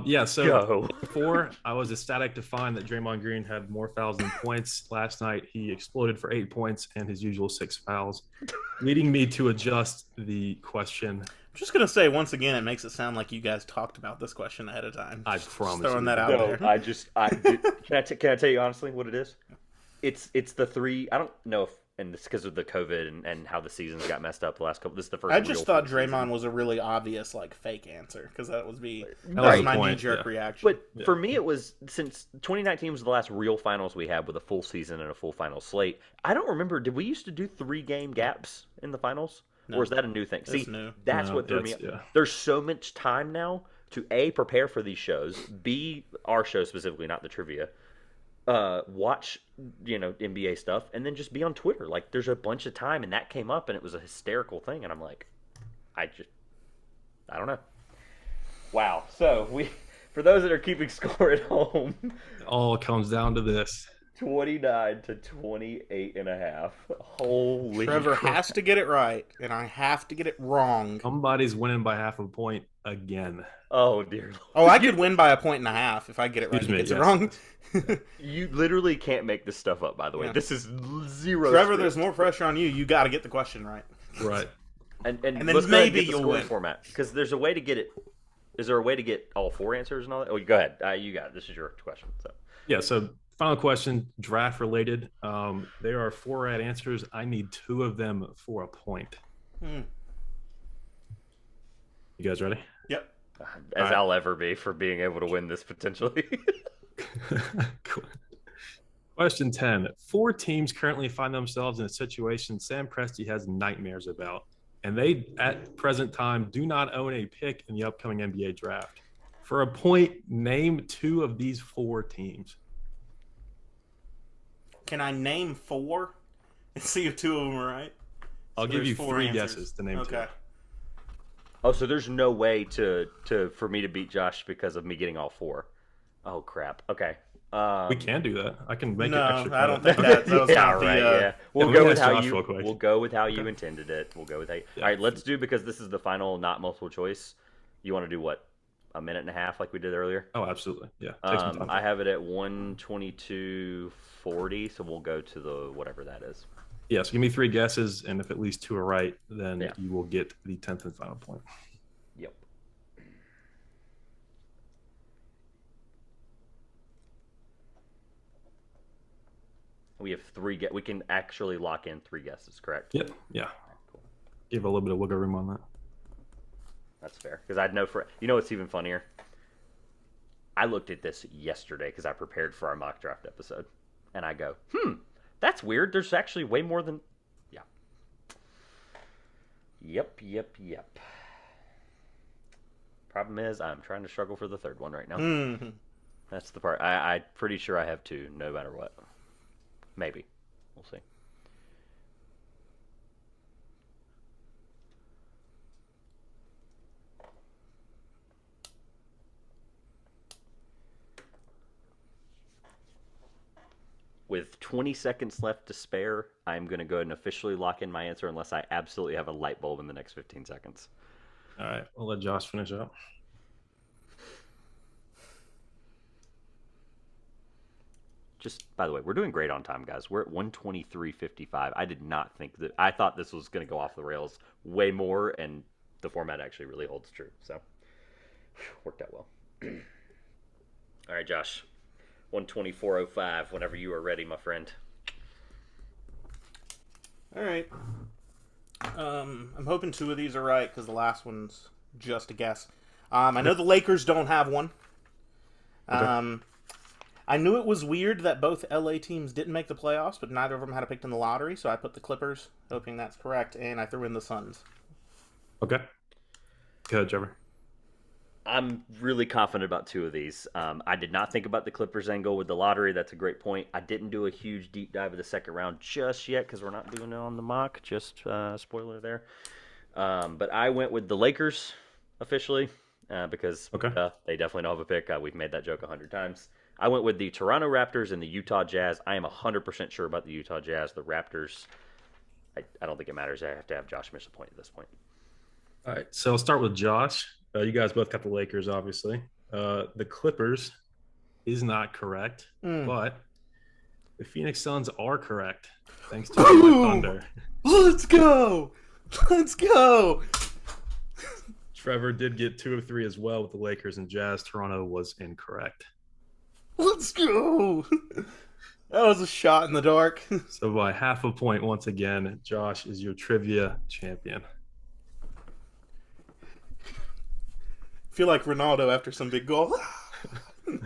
Yeah, so before, I was ecstatic to find that Draymond Green had more fouls than points. Last night, he exploded for 8 points and his usual 6 fouls, leading me to adjust the question. I'm just going to say, once again, it makes it sound like you guys talked about this question ahead of time. I promise. Throwing that out there. Can I tell you honestly what it is? It's the 3. I don't know if, and it's because of the COVID and how the seasons got messed up the last couple. This is the first. I just thought Draymond season. Was a really obvious fake answer because that was Right. my knee-jerk reaction. But for me, it was since 2019 was the last real finals we had with a full season and a full final slate. I don't remember. Did we used to do 3-game gaps in the finals, or is that a new thing? It's new. That's what threw me. Yeah. There's so much time now to A, prepare for these shows, B, our show specifically, not the trivia. Watch NBA stuff, and then just be on Twitter. Like, there's a bunch of time, and that came up, and it was a hysterical thing, and I'm like, I don't know. Wow. So for those that are keeping score at home, It all comes down to this. 29 to 28.5. Holy Trevor crap. has to get it right, and I have to get it wrong. Somebody's winning by half a point again. Oh dear Lord. Oh, I could win by 1.5 if I get it right. Excuse me, He gets it yes. wrong. You literally can't make this stuff up, by the way. Yeah. This is zero. Trevor, script. there's more pressure on you. You got to get the question right. Right. And then let's go ahead and maybe get the you'll scoring win. format, because there's a way to get it. Is there a way to get all 4 answers and all that? Oh, go ahead. You got it. This is your question. So Yeah, so final question, draft related. There are 4 right answers. I need 2 of them for a point. You guys ready? Yep. as right. I'll ever be for being able to win this potentially. Cool. Question 10. 4 teams currently find themselves in a situation Sam Presti has nightmares about, and they, at present time, do not own a pick in the upcoming NBA draft. For a point, name 2 of these 4 teams. Can I name 4 and see if 2 of them are right? I'll give you 4 3 answers. guesses to name 2. Okay. Oh, so there's no way for me to beat Josh because of me getting all 4. Oh crap. Okay. We can do that. I can make No, it extra. I don't credit. think that was yeah, not right. the. Yeah, we'll we go can with ask how Josh you. real quick. We'll go with how you intended it. We'll go with how. Yeah. All right, let's do, because this is the final, not multiple choice. You want to do what? A minute and a half, like we did earlier. Oh, absolutely. Yeah. Take some time. I have it at 122.40, so we'll go to the whatever that is. Yeah, so give me 3 guesses, and if at least 2 are right, then Yeah. you will get the 10th and final point. Yep. We have 3 we can actually lock in 3 guesses, correct? Yep. Yeah. Cool. Give a little bit of wiggle room on that. That's fair. Because I'd know what's even funnier? I looked at this yesterday because I prepared for our mock draft episode. And I go, that's weird. There's actually way more than... Yeah. Yep. Problem is, I'm trying to struggle for the 3rd one right now. Mm-hmm. That's the part. I'm pretty sure I have 2, no matter what. Maybe. We'll see. With 20 seconds left to spare, I'm going to go ahead and officially lock in my answer unless I absolutely have a light bulb in the next 15 seconds. All right. We'll let Josh finish up. Just, by the way, we're doing great on time, guys. We're at 123.55. I did not think that... I thought this was going to go off the rails way more, and the format actually really holds true. So, worked out well. All right, Josh. 124.05, whenever you are ready, my friend. All right. I'm hoping 2 of these are right because the last one's just a guess. I know the Lakers don't have one. Okay. I knew it was weird that both LA teams didn't make the playoffs, but neither of them had a pick in the lottery, so I put the Clippers, hoping that's correct, and I threw in the Suns. Okay. Go ahead, Trevor. I'm really confident about two of these. I did not think about the Clippers angle with the lottery. That's a great point. I didn't do a huge deep dive of the second round just yet because we're not doing it on the mock. Just spoiler there. But I went with the Lakers officially because they definitely don't have a pick. We've made that joke 100 times. I went with the Toronto Raptors and the Utah Jazz. I am 100% sure about the Utah Jazz. The Raptors, I don't think it matters. I have to have Josh miss a point at this point. All right, so I'll start with Josh. You guys both got the Lakers, obviously. The Clippers is not correct, but the Phoenix Suns are correct, thanks to my Thunder. Let's go! Let's go! Trevor did get 2 of 3 as well with the Lakers and Jazz. Toronto was incorrect. Let's go! That was a shot in the dark. So by half a point, once again, Josh is your trivia champion. Feel like Ronaldo after some big goal. I'm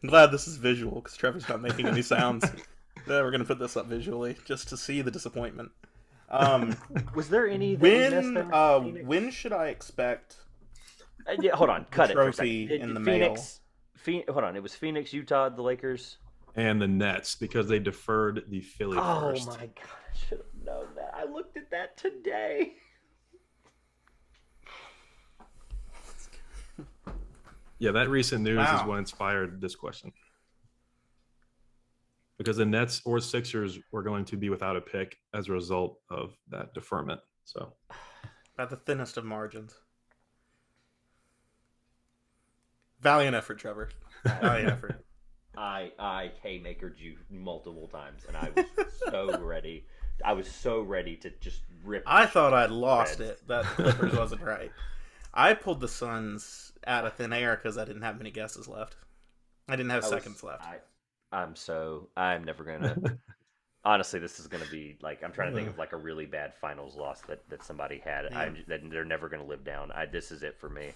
glad this is visual because Trevor's not making any sounds. We're going to put this up visually just to see the disappointment. Was there any when should I expect hold on, cut it for a trophy second. in the Phoenix, hold on, it was Phoenix, Utah, the Lakers, and the Nets because they deferred the Philly first. Oh my god, I should have known that. I looked at that today. Yeah, that recent news is what inspired this question. Because the Nets or Sixers were going to be without a pick as a result of that deferment. So, at the thinnest of margins. Valiant effort, Trevor. Valiant effort. I haymakered you multiple times, and I was so ready. I was so ready to just rip. I thought I'd lost it. That the Clippers wasn't right. I pulled the Suns out of thin air because I didn't have many guesses left. I didn't have seconds left. I'm never gonna. Honestly, this is gonna be like I'm trying to think of like a really bad finals loss that somebody had. That they're never gonna live down. This is it for me.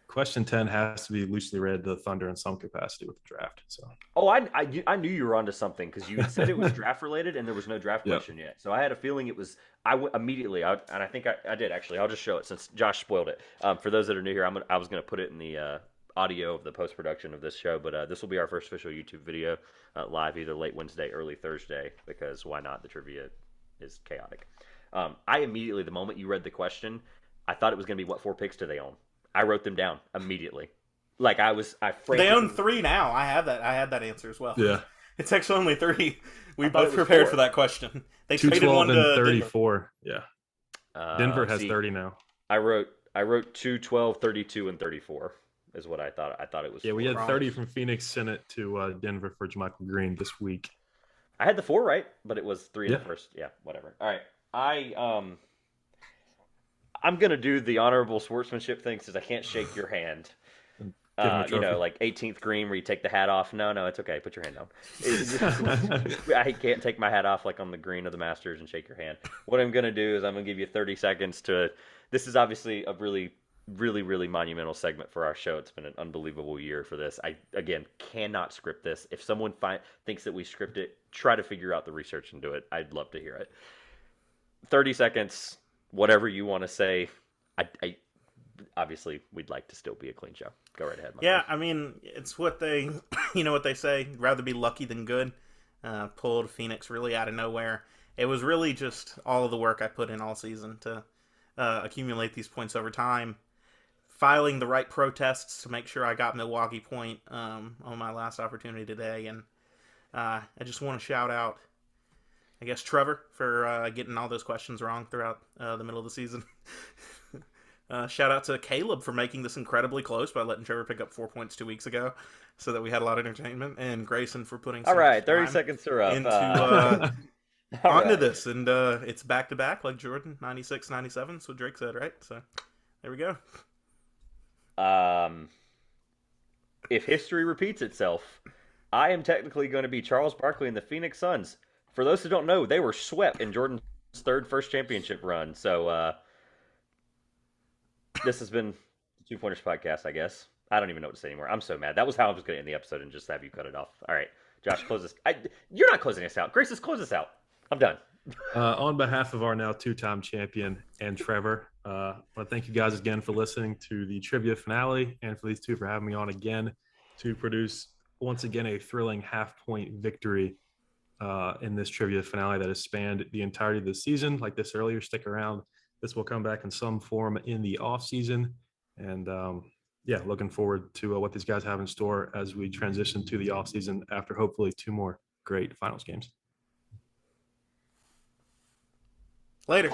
Question 10 has to be loosely read the Thunder in some capacity with the draft. So. Oh, I knew you were onto something because you said it was draft related and there was no draft question yet. So I had a feeling it was. Immediately, and I think I did actually. I'll just show it since Josh spoiled it. For those that are new here, I was gonna put it in the audio of the post production of this show, but this will be our first official YouTube video live either late Wednesday, early Thursday because why not? The trivia is chaotic. I immediately, the moment you read the question, I thought it was gonna be what 4 picks do they own. I wrote them down immediately. Like they own 3 now. I had that answer as well. Yeah. It's actually only 3. We both prepared 4. For that question. They traded 1 to 34. Denver. Yeah. Denver has 30 now. I wrote 2, 12, 32, and 34 is what I thought. I thought it was. Yeah, we had 30 from Phoenix Senate to Denver for JaMychal Green this week. I had the 4 right, but it was 3 in the first. Yeah, whatever. All right. I'm gonna do the honorable sportsmanship thing since I can't shake your hand. Like 18th green where you take the hat off. No, it's okay. Put your hand down. I can't take my hat off like on the green of the Masters and shake your hand. What I'm gonna do is I'm gonna give you 30 seconds to. This is obviously a really, really, really monumental segment for our show. It's been an unbelievable year for this. I again cannot script this. If someone thinks that we script it, try to figure out the research and do it. I'd love to hear it. 30 seconds. Whatever you want to say, I obviously we'd like to still be a clean show. Go right ahead. Yeah, I mean it's what they, what they say. Rather be lucky than good. Pulled Phoenix really out of nowhere. It was really just all of the work I put in all season to accumulate these points over time. Filing the right protests to make sure I got Milwaukee point on my last opportunity today, and I just want to shout out. I guess Trevor for getting all those questions wrong throughout the middle of the season. Shout out to Caleb for making this incredibly close by letting Trevor pick up 4 points 2 weeks ago so that we had a lot of entertainment. And Grayson for putting all right, 30 seconds are up. Onto this. And it's back-to-back like Jordan, 96-97. That's what Drake said, right? So there we go. If history repeats itself, I am technically going to be Charles Barkley and the Phoenix Suns. For those who don't know, they were swept in Jordan's first championship run. So this has been the Two Pointers Podcast, I guess. I don't even know what to say anymore. I'm so mad. That was how I was going to end the episode and just have you cut it off. All right, Josh, close this. You're not closing us out. Grace, close us out. I'm done. On behalf of our now two-time champion and Trevor, I want to thank you guys again for listening to the trivia finale, and for these two for having me on again to produce once again a thrilling half-point victory in this trivia finale that has spanned the entirety of the season. Like this earlier, stick around. This will come back in some form in the off season, and yeah, looking forward to what these guys have in store as we transition to the off season after hopefully 2 more great finals games. Later.